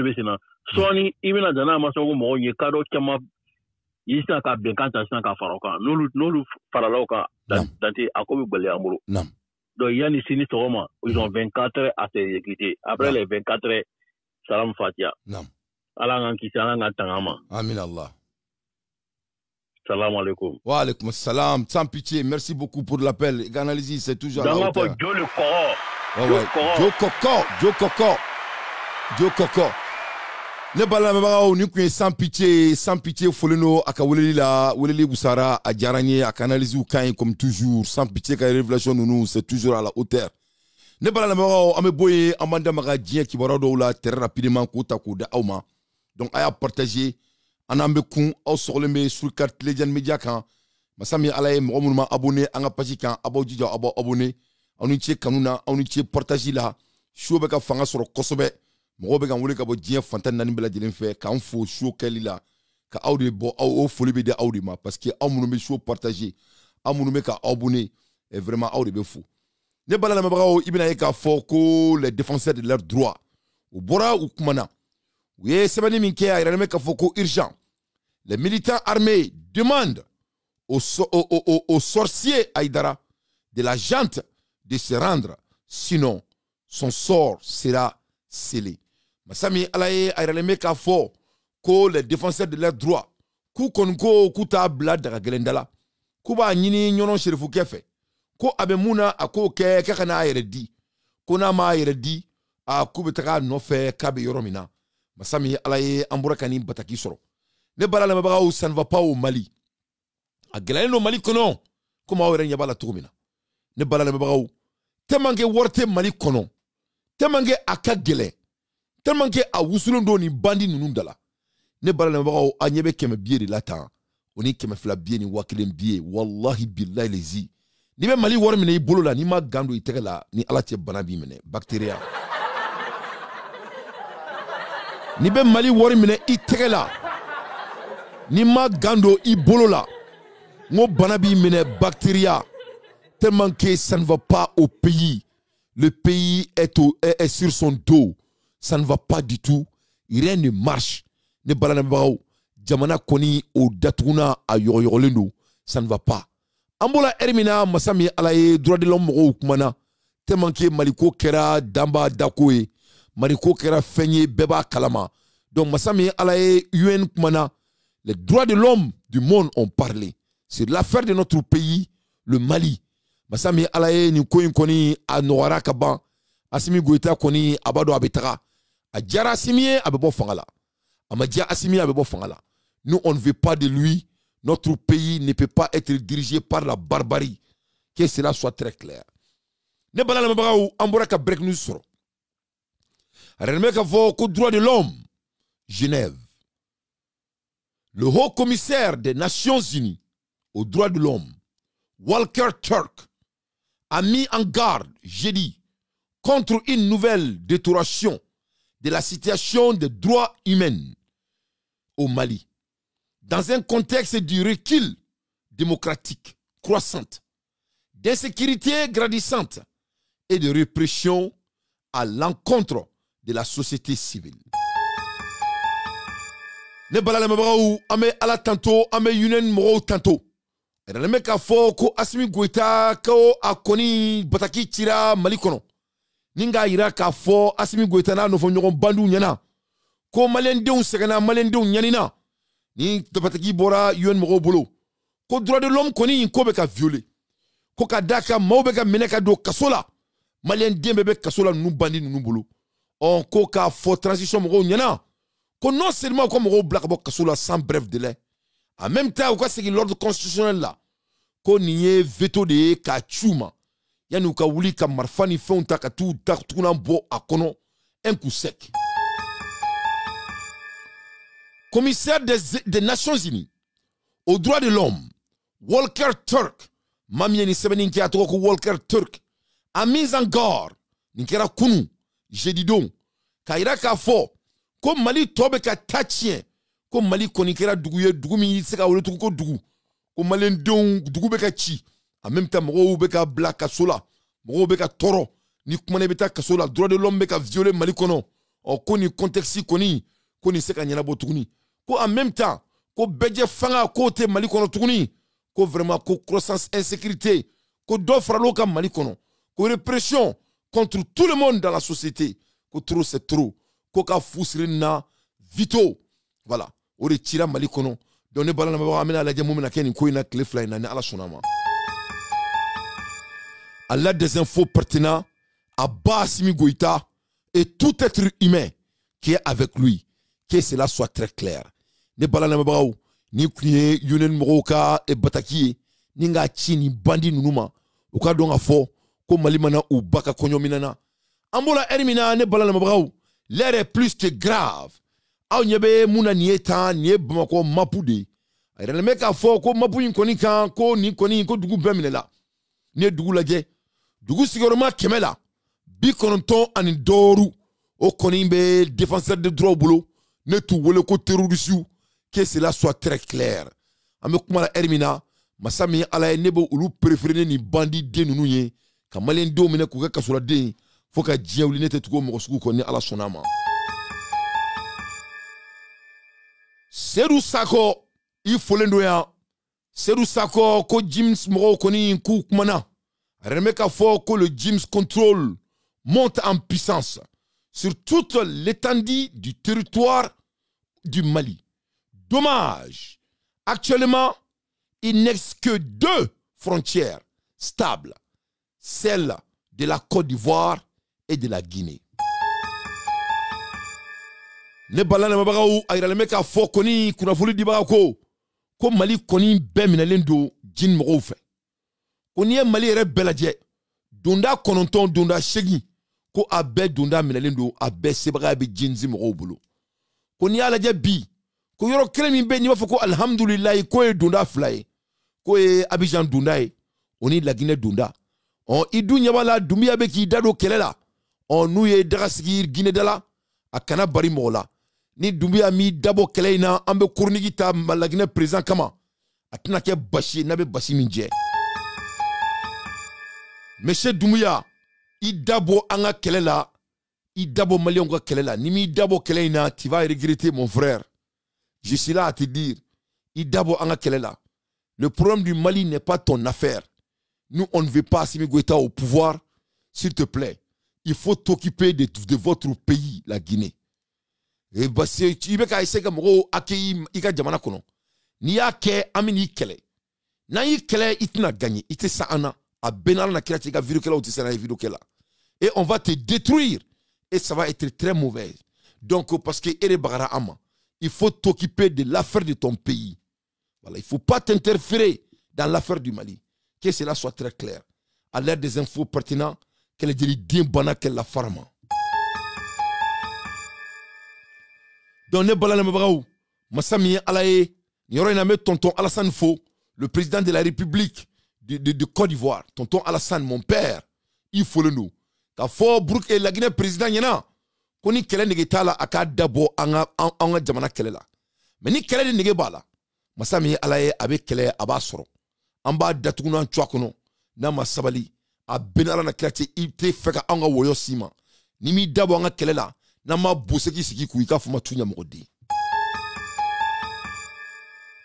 bɛ sen na sɔɔni i bɛna dana ma se ko mɔgɔw ye kadɔ caman i sisan ka bɛnkan ta sisan ka fara o kan n'olu farala o kan dante a ko bɛ gɛlɛya an bolo donc yanni sini sɔgɔma ils ont 24 heures à s'exécuter après les 24 heures salam fatiha ala k'an kisi ala k'an tanga ma amin Allah. Salam alaikum. Wa alaikum salam. Sans pitié, merci beaucoup pour l'appel. Ganalizi, c'est toujours à la hauteur. Joe Koko. Ne bala mabao ni kwe sans pitié foleno aka weleli busara a jaranye a canaliser ou comme toujours sans pitié ka révélation nous c'est toujours à la hauteur. Ne bala mabao ame boye amanda magadien qui baro do la très rapidement ko ta ko da awma. Donc aya partager anambe kun aw soxlembe sur carte Legend Media kan masami alaye mo mun ma abonné anga page kan abo jija abo abonné anu ci kanuna anu ci partager la show be ka fanga soro kosobe mo be kan wole ka bo dien fantan nani bela jelen fe kan fo show kelila ka awde bo aw foli be de awde ma parce que amunu me show partager amunu me ka abonné et vraiment awde be fou ne bala ma brawo ibina ka fo ko les défenseurs de leurs droits ou bora ou kumana. Oui, c'est bien minké a irame ka foko urgent. Les militants armés demandent aux sorciers Aïdara de la junte de se rendre, sinon son sort sera scellé. Masami alaye a irame ka foko les défenseurs de leurs droits. Ku konko kuta blad daga gelendala. Kuba nyini nyonon sherifu kefe. Ko abemuna ako ke kakana ayeredi. Kona ma ayeredi a kubetaka nofe kabe yoromina. Masami alaye amburakani bataki soro. Ne bala la mabagaw ça ne va pas au Mali. A gelane no Mali kono. Kuma were nyabala tugumina. Ne bala la mabagaw temange worte Mali kono. Temange aka gele. Temange a wusulondo ni bandi nunundala. Ne bala la mabagaw anyebe keme biye de lata. Oni keme fla biye ni wakilen biye. Wallahi billahi lezi. Ni be Mali wor mine ibolo la ni ma gando itegela ni alatie banabi mine bacteria. Ni be Mali wori mine i tegela ni ma gando i bolo la ngo banabi mine bacteria tellement que ça ne va pas au pays. Le pays est sur son dos. Ça ne va pas du tout. Rien ne marche. Ne balana bao jamana koni o datuna a yorolendo. Ça ne va pas. Ambola Hermina masami alaye droit de l'homme kumana tellement que Maliko kera damba dakoe, Maliko kera fenye beba kalama. Donc masami alaye UN kumana, les droits de l'homme du monde ont parlé. C'est l'affaire de notre pays, le Mali. Masami alaye ni koyin koni a Noara Kaban, Assimi Goïta koni abado abetara. A Djara Assimie abebo fangala. Amadia Assimi abebo fangala. Nous on ne veut pas de lui. Notre pays ne peut pas être dirigé par la barbarie. Que cela soit très clair. Ne balala mabaraou ambora ka break news soro. Renme ka fo ko droit de l'homme. Genève. Le haut commissaire des Nations Unies aux droits de l'homme, Volker Turk, a mis en garde jeudi contre une nouvelle détérioration de la situation des droits humains au Mali, dans un contexte du recul démocratique croissant, d'insécurité grandissante et de répression à l'encontre de la société civile. Ne balala mabaou ame ala tanto ame yunen moro tanto. Era me ka fo ko Assimi Goïta ko akoni bataki tira Mali kono. Ninga ira ka fo Assimi Goïta na no fo nyogon bandu nyana. Ko malendew segana malendew nyanina. Ni bataki bora yuen moro bolo. Ko droit de l'homme koni ko be ka violer. Ko ka daka mau be ka meneka do kasola. Malendem be kasola nu bandi nu bolo. On ko ka fo transition moro nyana. Ko non seulement comme on black box kasola sans bref délai. En même temps, c'est que l'ordre constitutionnel là, qu'on y ait veto de Kachuma, Yanou Kaouli Kamarfani fait un takatou, Tartunan Bo à Kono, un coup sec. Commissaire des Nations Unies aux droits de l'homme, Volker Turk, Mamieni Sebenin qui a trouvé Volker Turk, a mis en garde, Ninkera Kunu, j'ai dit donc, Kaira Kafo, comme Mali Tobe Katachien, comme Mali konikera duguye dugu mi seka wole tugu ko dugu ko malen don dugu beka chi en même temps mo beka black kasola mo beka toro ni kumane beta kasola droit de l'homme beka violer Mali kono o koni contexte koni seka nyana bo tuguni ko en même temps ko beje fanga côté Mali kono tuguni ko vraiment ko croissance insécurité ko do fralo kam Mali kono ko répression contre tout le monde dans la société ko trop c'est trop ko ka fusrina vito voilà. O de tira Mali kono donc ne balana ba amena la jamu na ken ko ina clé fly na ala sonama Allah des infos pertinents à Assimi Goïta et tout être humain qui est avec lui, que cela soit très clair. Ne balana ba ni kuye yunen moroka e bataki ni nga chini bandi nunuma o ka donga fo ko Mali mana ou baka konyo minana ambola ermina ne balana ba l'air est plus que grave. Aw nyebe muna nieta nie bamako mapude ayre me ka fo ko mapu yin koni kan ko ni koni ko dugu bemine la ne dugu laje dugu sigoroma kemela bi kononton ani doru o koni be défenseur de droit bolo ne tu wole ko terroriste que cela soit très clair ame kuma la ermina masami ala nebo ulu préféré ni bandi de nunu ye kamalen do mine ko ka sola de fo ka jiawli ne te tugo mo suku ko ni ala sonama. Serou Sako, il faut l'endoyer. Serou Sako, ko James Moro koni kou kumana. Remeka fo ko le James Control monte en puissance sur toute l'étendue du territoire du Mali. Dommage. Actuellement, il n'existe que 2 frontières stables, celle de la Côte d'Ivoire et de la Guinée. Ne balana mabagaou ayra le meka fo koni kuna fuli diba ko Mali koni be minalendo jin mo fe koni Mali re belaje dunda kononton dunda shegi ko abe dunda minalendo abe sebaga be jinzi mo bulu koni ala je bi ko yoro kremi be ni fo ko alhamdulillah ko e dunda fly ko e Abidjan dunda e oni la Guinée dunda on idu nyabala dumia be ki dado kelela on nouye drasigir Guinée dala akana bari mola ni Doumbouya mi dabo keleina ambe kurnigi ta malagine président kama atina ke bashi nabe bashi minje monsieur Doumbouya i dabo anga kelela i dabo malion ko kelela ni mi dabo keleina tu vas regretter mon frère je suis là à te dire i dabo anga kelela le problème du Mali n'est pas ton affaire nous on ne veut pas Assimi Goïta au pouvoir s'il te plaît, il faut t'occuper de votre pays, la Guinée. Et parce que tu veux essayer de accueillir Ika Jamana Kono. Ni a ke amini kele. Na yi kele itna gagné. Ite sa ana a benal na kela tika vidéo kela ou tisana vidéo kela. Et on va te détruire. Et ça va être très mauvais. Donc parce que ere bagara ama, il faut t'occuper de l'affaire de ton pays. Voilà, il faut pas t'interférer dans l'affaire du Mali. Que cela soit très clair. À l'aide des infos pertinentes, qu'elle est dit bien bana qu'elle la farma. Donc, ne balana mabaraou, Massami Alaye, Nyoro Iname tonton Alassane Fo, le président de la République de Côte d'Ivoire, tonton Alassane, mon père, il faut le nous. Quand Fo Brook et la Guinée président Yana, koni kele negeta la aka dabo anga jamana kele la. Mais ni kele de negeba la, Massami Alaye avec kele abasoro. Amba datuguna chwakono, na masabali, a benara na krati ite feka anga woyo sima. Ni mi dabo anga kele la, Nama Boseki Siki Kouika Fuma Tunya Modi.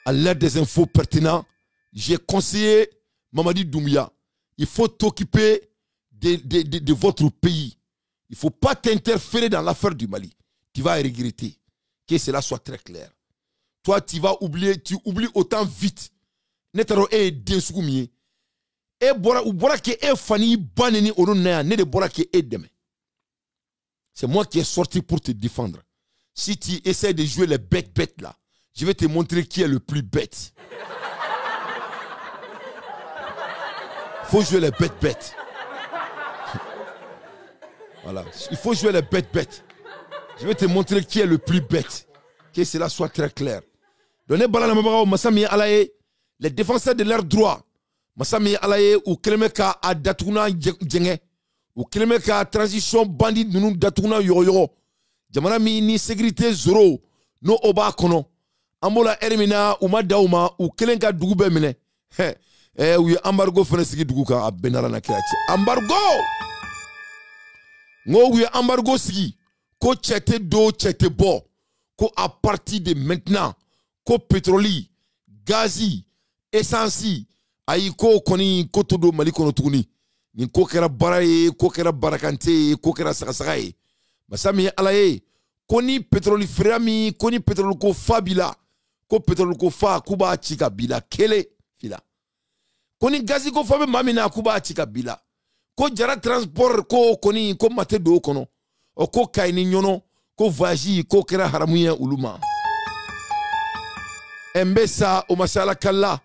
À l'aide des infos pertinentes, j'ai conseillé Mamadi Doumbia. Il faut t'occuper de votre pays. Il ne faut pas t'interférer dans l'affaire du Mali. Tu vas regretter. Que cela soit très clair. Toi, tu vas oublier, tu oublies autant vite. Netaro e densukumie. E bora ke e fani baneni onona ne de bora ke e deme. C'est moi qui est sorti pour te défendre. Si tu essaies de jouer les bêtes là, je vais te montrer qui est le plus bête. Il faut jouer les bêtes. Voilà. Il faut jouer les bêtes. Je vais te montrer qui est le plus bête. Que cela soit très clair. Donnez balana mabara Massami Alaye, les défenseurs de leurs droits. Massami Alaye ou Kelemeka a datuna djenge. Ou Kelemeka transition bandit nous datuna yoro. Jamana mi ni sécurité zéro. No oba kono. Amola ermina ou madauma ou Kelenka dugube mene. Oui, embargo fenesi duguka a benara na kirati. Embargo! Ngo oui, embargo sigi. Ko chete do chete bo. Ko à partir de maintenant. Ko pétroli, gazi, essence, ayi ko koni ko todo mali kono tuguni. Ni ko kera baraye, ko kera barakante, ko kera sakasakaye. Masami alaye, koni pétroli frami, koni pétroli ko fabila, ko pétroli ko fa kuba chika bila kele fila. Koni gazi ko fabe mamina kuba chika bila. Ko jara transport ko koni ko mate do kono. O ko kaini nyono, ko vaji, ko kera haramuya uluma. Mbessa o masala kalla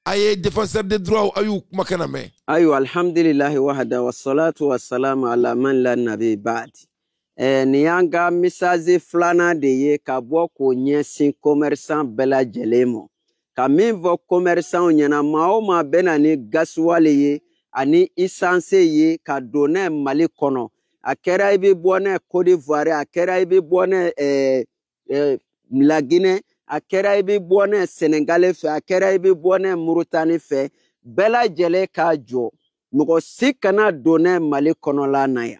aye défenseur des droits ayu makana me ayu alhamdulillah wahda wassalatu wassalamu ala man la nabi ba'di niyanga misaze flana de ye ka bo ko nyesin commerçant bela jelemo ka min vo commerçant nyana ma benani gaswale ye ani essence ye ka donner Mali kono akera ibe bonne Côte d'Ivoire akera ibe bonne la Guinée a kera ibi bonne Sénégalais fait a kera ibi bonne Mauritanie fait bela jele ka jo mugo sikana donner Mali kono la naya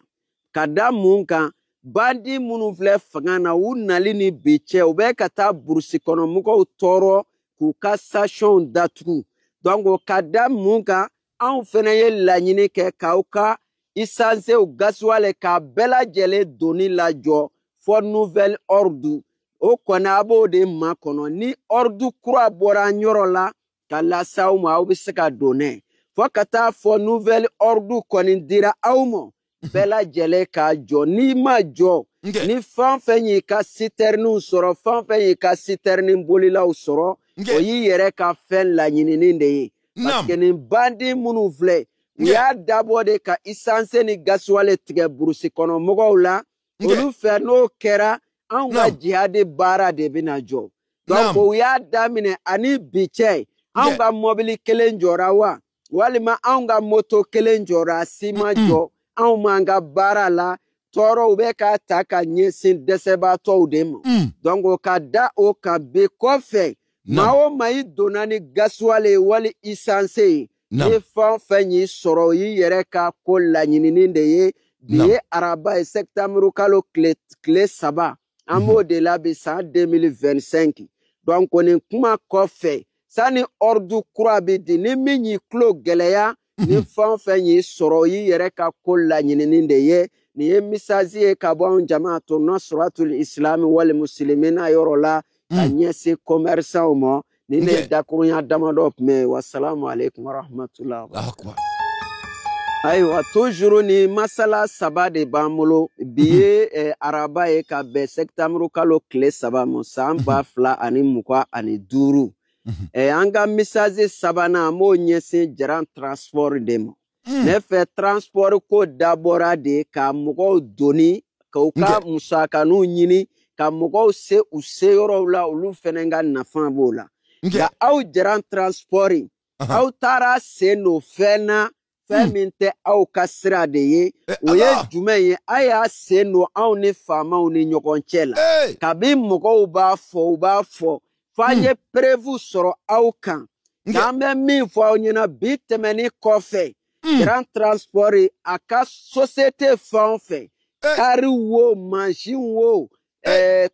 kada munka bandi munu vle fangana u nali ni biche u be kata bursi kono mugo toro ku cassation datu donc kada munka an feneye la nyini ke kauka isanse u gaswale ka bela jele doni la jo for nouvelle ordre o kona abo de ma kono ni ordu kura bora nyoro la kala sauma o bisaka donner fo kata fo nouvelle ordu koni dira awmo bela jele ka jo ni ma jo ni fan fenyi ka citerne soro fan fenyi ka citerne bolila soro o yi yere ka fen la nyinini de parce que ni bandi munu vle ya dabo de ka essence ni gaswale tige burusi kono mogo la olu fer no kera anga jihadi bara de binajo donc o ya damine ani biche anga mobili kelen jora wa walima anga moto kelen jora sima jo anga bara la toro ubeka taka nyesin deseba to dem donc o kada o ka be kofe mao mai donani gaswale wali essence e fan fanyi soro yi yere ka ko la nyinini de ye biye araba e septembre kalo clé saba amo de la bisa 2025 donc on est kuma kofe sani ordu kura bi di ni minyi klo geleya ni fɛn fɛn y'i sɔrɔ i yɛrɛ ka ko laɲinini de ye nin ye misazi ye ka bɔ an jamaatu nasratul islami wal muslimina yɔrɔ la ka ɲɛsin commerçants ma ni ne ye dakurunya damadɔ tun bɛ yen wasalamu alaikum warahmatullahi wabarakatuh. Ayiwa toujours ni masala saba de b'an bolo bi ye araba ye ka bɛn septembre kalo tile 3 ma san 2025 an ka message sabanan an b'o ɲɛsin Jaran transport de ma ne fɛ transport ko dabɔra de ka mɔgɔw doni k'u ka musakaninw ɲini ka mɔgɔw se u seyɔrɔw la olu fɛnɛ ka nafa b'o la nka aw Jaran transport aw taara sen don fɛn na fɛn min tɛ aw ka sira de ye o ye jumɛn ye a y'a sen don anw ni faamaw ni ɲɔgɔn cɛ la kabi mɔgɔw b'a fɔ f'an ye preuve sɔrɔ aw kan k'an bɛ min fɔ aw ɲɛna bi tɛmɛni kɔfɛ Jaran transport a ka société fɛn o fɛn kari wo mansin wo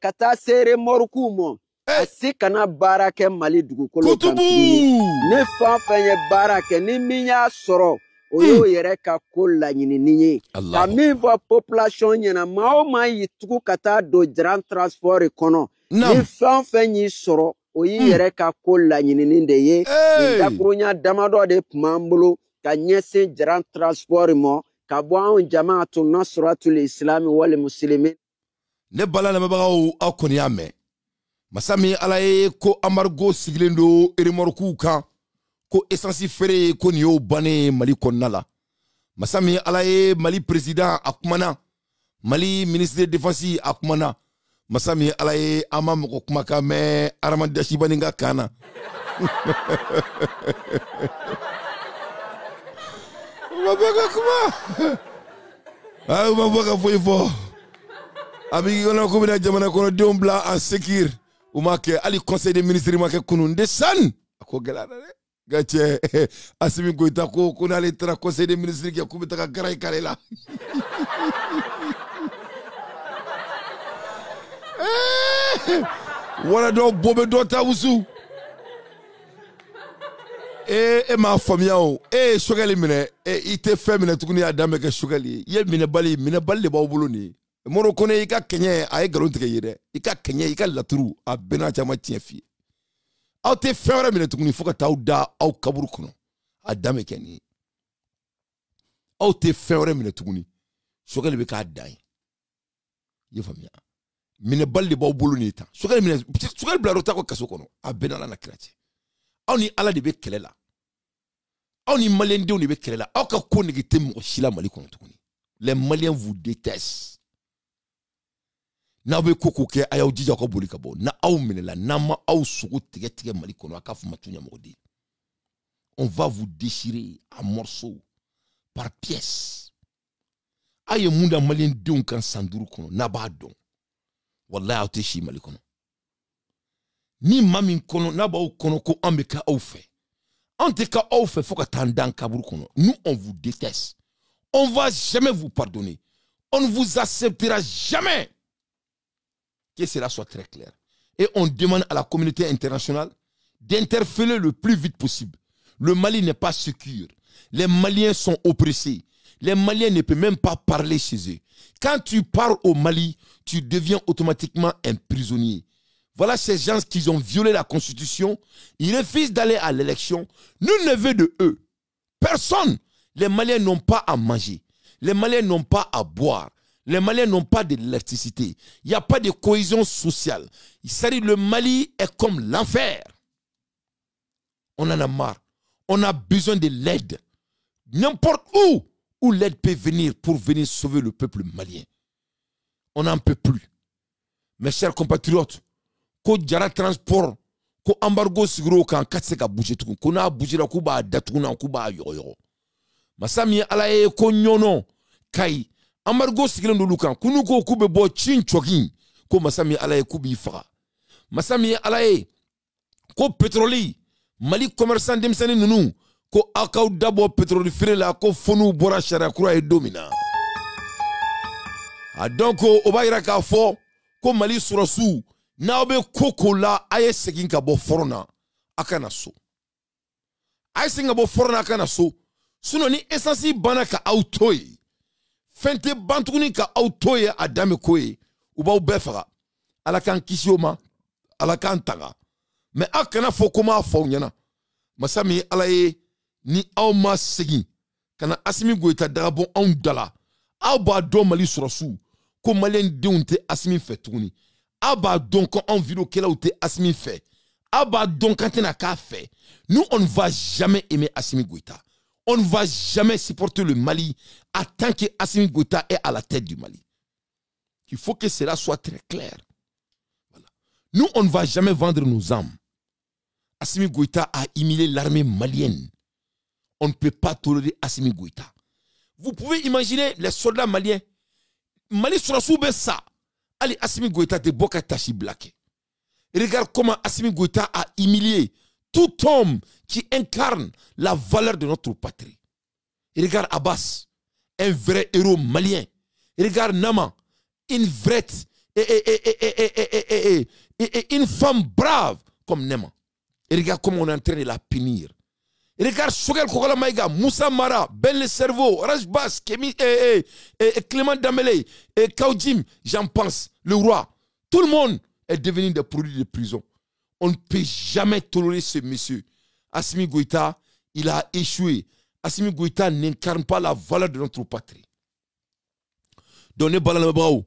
ka taa se remorque ma a si kana baara kɛ Mali dugukolo kan tuguni ne fɛn o fɛn ye baara kɛ ni min y'a sɔrɔ o y'o yɛrɛ ka ko laɲinini ye ka min fɔ population ɲɛna maa o maa y'i tugu ka taa don Jaran transport kɔnɔ ni fɛn o fɛn y'i sɔrɔ o y'i yɛrɛ ka ko laɲinini de ye nin dakurunya damadɔ de tun b'an bolo ka ɲɛsin Jaran transport ma ka bɔ anw jamaatu nasratul islami wal muslimin. Ne bala lamɛnbagaw aw kɔni y'a mɛn masa min ala ye ko embargo sigilen don remorquew kan ko essence feere ko nin y'o bannen Mali kɔnɔna la masa min ala ye Mali président a kumana Mali ministre de défense a kumana masa min ala ye an ma mɔgɔ kumakan mɛn Arama Dasibani ka kan na ma bɛ ka kuma ayi ma bɔ ka foyi fɔ a b'i kɔnɔ ko bɛna jamana kɔnɔdenw bila en sécurité u ma kɛ hali conseil des ministres ma kɛ kunun de san a ko gɛlɛyara dɛ nka cɛ Asimi Goita ko n'ale taara conseil des ministres kɛ k'u bɛ taga gara i kare la wala dɔw bɔ bɛ dɔ ta wusu e m'a faamuya o e ye sogɛli minɛ i tɛ fɛn minɛ tuguni y'a daminɛ kɛ sogɛli ye i ye minɛbali de b'aw bolo nin ye Moro Kone i ka kɛɲɛ a ye nkalon tigɛ ye dɛ i ka kɛɲɛ i ka laturu a bɛɛ n'a caman tiɲɛ f'i ye aw tɛ fɛn wɛrɛ minɛ tuguni fo ka taa aw da aw kaburu kɔnɔ a daminɛ kɛ nin ye aw tɛ fɛn wɛrɛ minɛ tuguni sogɛli bɛ k'a dan ye i ye faamuya minɛbali de b'aw bolo nin ye tan sogɛli bila dɔ ta ko kaso kɔnɔ a bɛɛ n'Ala na kira cɛ aw ni Ala de bɛ kɛlɛ la aw ni maliyɛndenw de bɛ kɛlɛ la aw ka ko nege tɛ mɔgɔ si la Mali kɔnɔ tuguni les Maliens vous détestent n'aw bɛ ko kɛ a y'aw jija aw ka boli ka bɔ na aw minɛla n'an ma aw sogo tigɛ Mali kɔnɔ a k'a fɔ ma tu ɲɛmɔgɔden on va vous déchirer en morceaux par pièces a ye mun da maliyɛndenw kan san 5 kɔnɔ n'a b'a dɔn wallahi aw tɛ si Mali kɔnɔ ni maa min kɔnɔ n'a b'aw kɔnɔ ko an bɛ kɛ aw fɛ an tɛ kɛ aw fɛ fo ka taa an dan kaburu kɔnɔ nous on vous déteste on va jamais vous pardonner on ne vous acceptera jamais. Que cela soit très clair. Et on demande à la communauté internationale d'interpeller le plus vite possible. Le Mali n'est pas sécure. Les Maliens sont oppressés. Les Maliens ne peuvent même pas parler chez eux. Quand tu parles au Mali, tu deviens automatiquement un prisonnier. Voilà ces gens qui ont violé la Constitution. Ils refusent d'aller à l'élection. Nul ne veut de eux. Personne. Les Maliens n'ont pas à manger. Les Maliens n'ont pas à boire. Les Maliens n'ont pas d'électricité. Il n'y a pas de cohésion sociale. Il s'agit le Mali est comme l'enfer. On en a marre. On a besoin de l'aide. N'importe où l'aide peut venir pour venir sauver le peuple malien. On n'en peut plus. Mes chers compatriotes, ko Jaran transport, ko embargo siguro kan katse ka bouger tout, ko na bouger la ko ba datuna ko ba yoyo. Masami alaye ko nyono kai embargo sigilen dolu kan kunu ko kube bo chin chokin ko masami alaye kubi faga masami alaye ko pétrole Mali commerçant demsani nunu ko akaw dabo pétrole fere la ko fonu bora shara kura e domina a donc o ba ira ka fo ko Mali surasu na obe koko la aye segin ka bo forona akana so aye singa bo forona akana so Sinon ni essence bana ka autoy. Fente bantuni ka autoy adame koye. Ou ba ou befara. Ala kan kisioma. Ala kan taga. Mais akana fo koma fo nyana. Masami alaye ni aw ma segi. Kana Assimi Goïta darabon an dala. Aw ba don Mali surasu. Ko malien denw te Assimi fait tourni. Aw ba don quand en vidéo kela ou te Assimi fait. Aw ba don quand t'en a qu'à fait. Nous on ne va jamais aimer Assimi Goïta. On ne va jamais supporter le Mali à tant que Assimi Goïta est à la tête du Mali. Il faut que cela soit très clair. Voilà. Nous on ne va jamais vendre nos âmes. Assimi Goïta a humilié l'armée malienne. On ne peut pas tolérer Assimi Goïta. Vous pouvez imaginer les soldats maliens. Mali sera sous ça. Allez, Assimi Goïta de Boka Tachi Black. Regarde comment Assimi Goïta a humilié tout homme qui incarne la valeur de notre patrie. Regarde Abbas, un vrai héros malien. Regarde Nama, une vraie une femme brave comme Nema. Et regarde comment on est en train de la punir. Et regarde Sogel Kokola Maïga, Moussa Mara, Ben Le Cerveau, Rajbas, Clément Damele, Kaudjim, j'en pense, le roi. Tout le monde est devenu des produits de prison. On ne peut jamais tolérer ce monsieur. Assimi Goïta, il a échoué. Assimi Goïta n'incarne pas la valeur de notre patrie. Donne balala brao.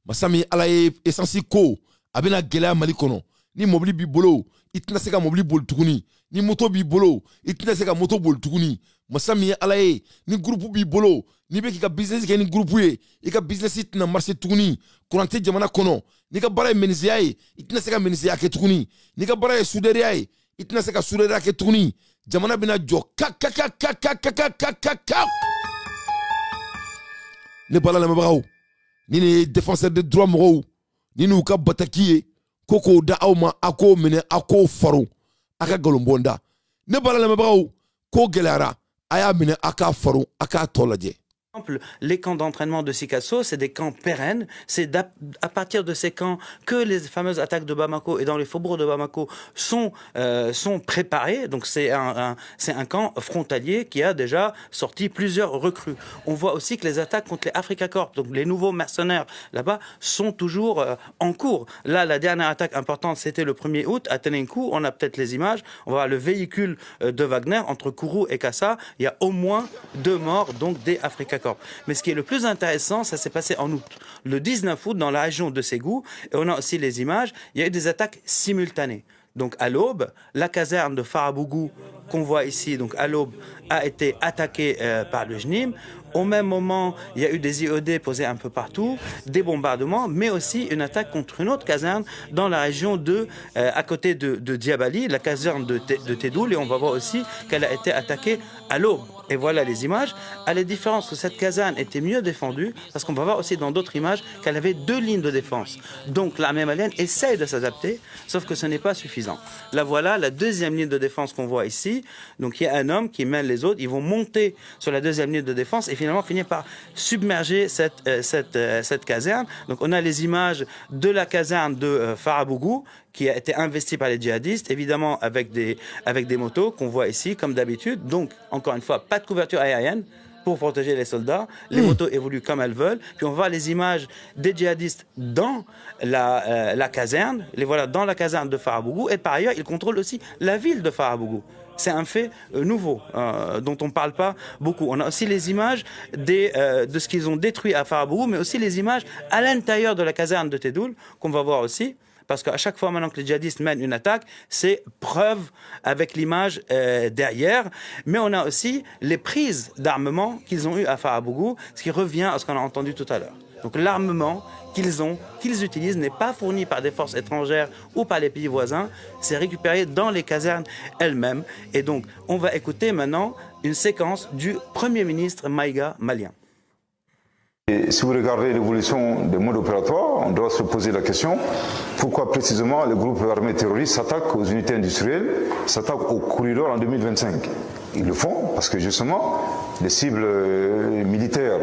Masami alaye essensi ko. Abena gelea malikono. Ni mobili bibolo. Itina seka mobili bol tukuni. Ni moto bibolo. Itina seka moto bol tukuni. Masami alaye. Ni groupe bibolo. Ni be ki ka business ke ni groupe ye. Ika business itina marché tukuni. Kurante jamana kono. Ni ka bara menizia ye. Itina seka menizia ke tukuni. Ni ka bara suderia ye. Itina seka suderia ke tukuni. Jamana bina jo. Kak. Ne balala mabrao. Ni les défenseurs des droits moraux. Ni nous ka batakiye. Koko da auma ako mene ako faro aka golombonda ne balala mabrao ko gelara aya mene aka faro aka tolaje. Les camps d'entraînement de Sikasso, c'est des camps pérennes. C'est à partir de ces camps que les fameuses attaques de Bamako et dans les faubourgs de Bamako sont préparées. Donc c'est un camp frontalier qui a déjà sorti plusieurs recrues. On voit aussi que les attaques contre les Africa Corps, donc les nouveaux mercenaires là-bas, sont toujours en cours. Là, la dernière attaque importante, c'était le 1er août à Tenenkou. On a peut-être les images. On voit le véhicule de Wagner entre Kourou et Kassa. Il y a au moins 2 morts, donc des Africa Corps. Mais ce qui est le plus intéressant, ça s'est passé en août. Le 19 août, dans la région de Ségou, et on a aussi les images, il y a eu des attaques simultanées. Donc à l'aube, la caserne de Farabougou, qu'on voit ici, donc à l'aube, a été attaquée par le JNIM. Au même moment, il y a eu des IED posés un peu partout, des bombardements, mais aussi une attaque contre une autre caserne dans la région à côté de Diabali, la caserne de Tédoul, et on va voir aussi qu'elle a été attaquée à l'aube. Et voilà les images. À la différence que cette caserne était mieux défendue, parce qu'on va voir aussi dans d'autres images qu'elle avait 2 lignes de défense. Donc l'armée malienne essaye de s'adapter, sauf que ce n'est pas suffisant. Là voilà la 2e ligne de défense qu'on voit ici. Donc il y a un homme qui mène les autres, ils vont monter sur la 2e ligne de défense et finalement finir par submerger cette caserne. Donc on a les images de la caserne de Farabougou qui a été investie par les djihadistes, évidemment avec des motos qu'on voit ici comme d'habitude. Donc encore une fois, pas de couverture aérienne pour protéger les soldats. Les motos évoluent comme elles veulent. Puis on voit les images des djihadistes dans la caserne. Les voilà dans la caserne de Farabougou. Et par ailleurs, ils contrôlent aussi la ville de Farabougou. C'est un fait nouveau dont on ne parle pas beaucoup. On a aussi les images de ce qu'ils ont détruit à Farabougou, mais aussi les images à l'intérieur de la caserne de Tédoul, qu'on va voir aussi. Parce qu'à chaque fois maintenant que les djihadistes mènent une attaque, c'est preuve avec l'image derrière. Mais on a aussi les prises d'armement qu'ils ont eues à Farabougou, ce qui revient à ce qu'on a entendu tout à l'heure. Donc l'armement qu'ils utilisent n'est pas fourni par des forces étrangères ou par les pays voisins, c'est récupéré dans les casernes elles-mêmes. Et donc on va écouter maintenant une séquence du Premier ministre Maïga malien. Et si vous regardez l'évolution des modes opératoires, on doit se poser la question pourquoi précisément les groupes armés terroristes s'attaquent aux unités industrielles, s'attaquent au corridor en 2025. Ils le font parce que justement les cibles militaires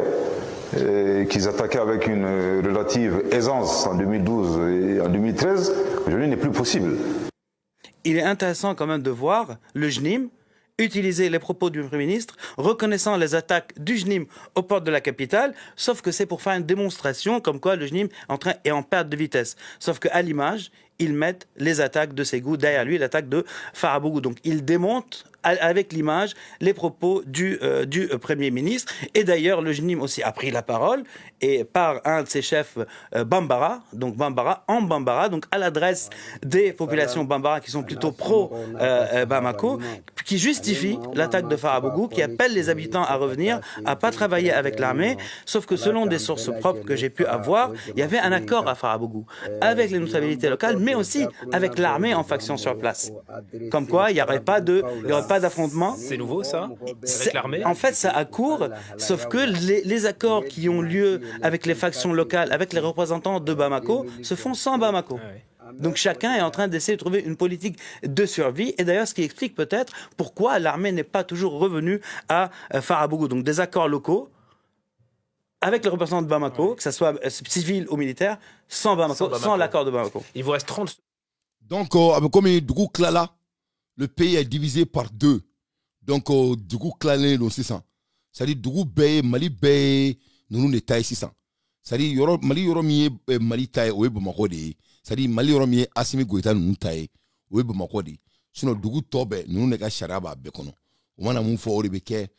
qu'ils attaquaient avec une relative aisance en 2012 et en 2013, aujourd'hui n'est plus possible. Il est intéressant quand même de voir le JNIM utiliser les propos du Premier ministre, reconnaissant les attaques du JNIM aux portes de la capitale, sauf que c'est pour faire une démonstration comme quoi le JNIM est en perte de vitesse. Sauf qu'à l'image, ils mettent les attaques de Ségou derrière lui, l'attaque de Farabougou. Donc ils démontent avec l'image les propos du Premier ministre. Et d'ailleurs, le JNIM aussi a pris la parole, et par un de ses chefs, Bambara, donc à l'adresse des populations Bambara qui sont plutôt pro-Bamako, qui justifie l'attaque de Farabougou, qui appelle les habitants à revenir, à pas travailler avec l'armée, sauf que selon des sources propres que j'ai pu avoir, il y avait un accord à Farabougou, avec les notabilités locales, mais aussi avec l'armée en faction sur place. Comme quoi, il n'y aurait pas d'affrontement. C'est nouveau ça, avec l'armée? En fait, ça accourt, sauf que les accords qui ont lieu avec les factions locales, avec les représentants de Bamako, se font sans Bamako. Donc chacun est en train d'essayer de trouver une politique de survie. Et d'ailleurs, ce qui explique peut-être pourquoi l'armée n'est pas toujours revenue à Farabougou. Donc des accords locaux avec les représentants de Bamako, que ce soit civil ou militaire, sans Bamako, sans l'accord de Bamako. Il vous reste 30. Donc, comme Dougou Klala, le pays est divisé par deux. Donc, Dougou Klala, c'est ça. C'est-à-dire, Dougou Bey, Mali Bey, nous ne taille 600. C'est-à-dire, Mali Yoromi, Mali taille, ou Bamako de. C'est-à-dire, Mali Yoromi, Assimi Goïta, nous taille, ou Bamako de. Sinon, Dougou Tobe, nous ne gâchons pas Bekono. On a mon fort au Beke,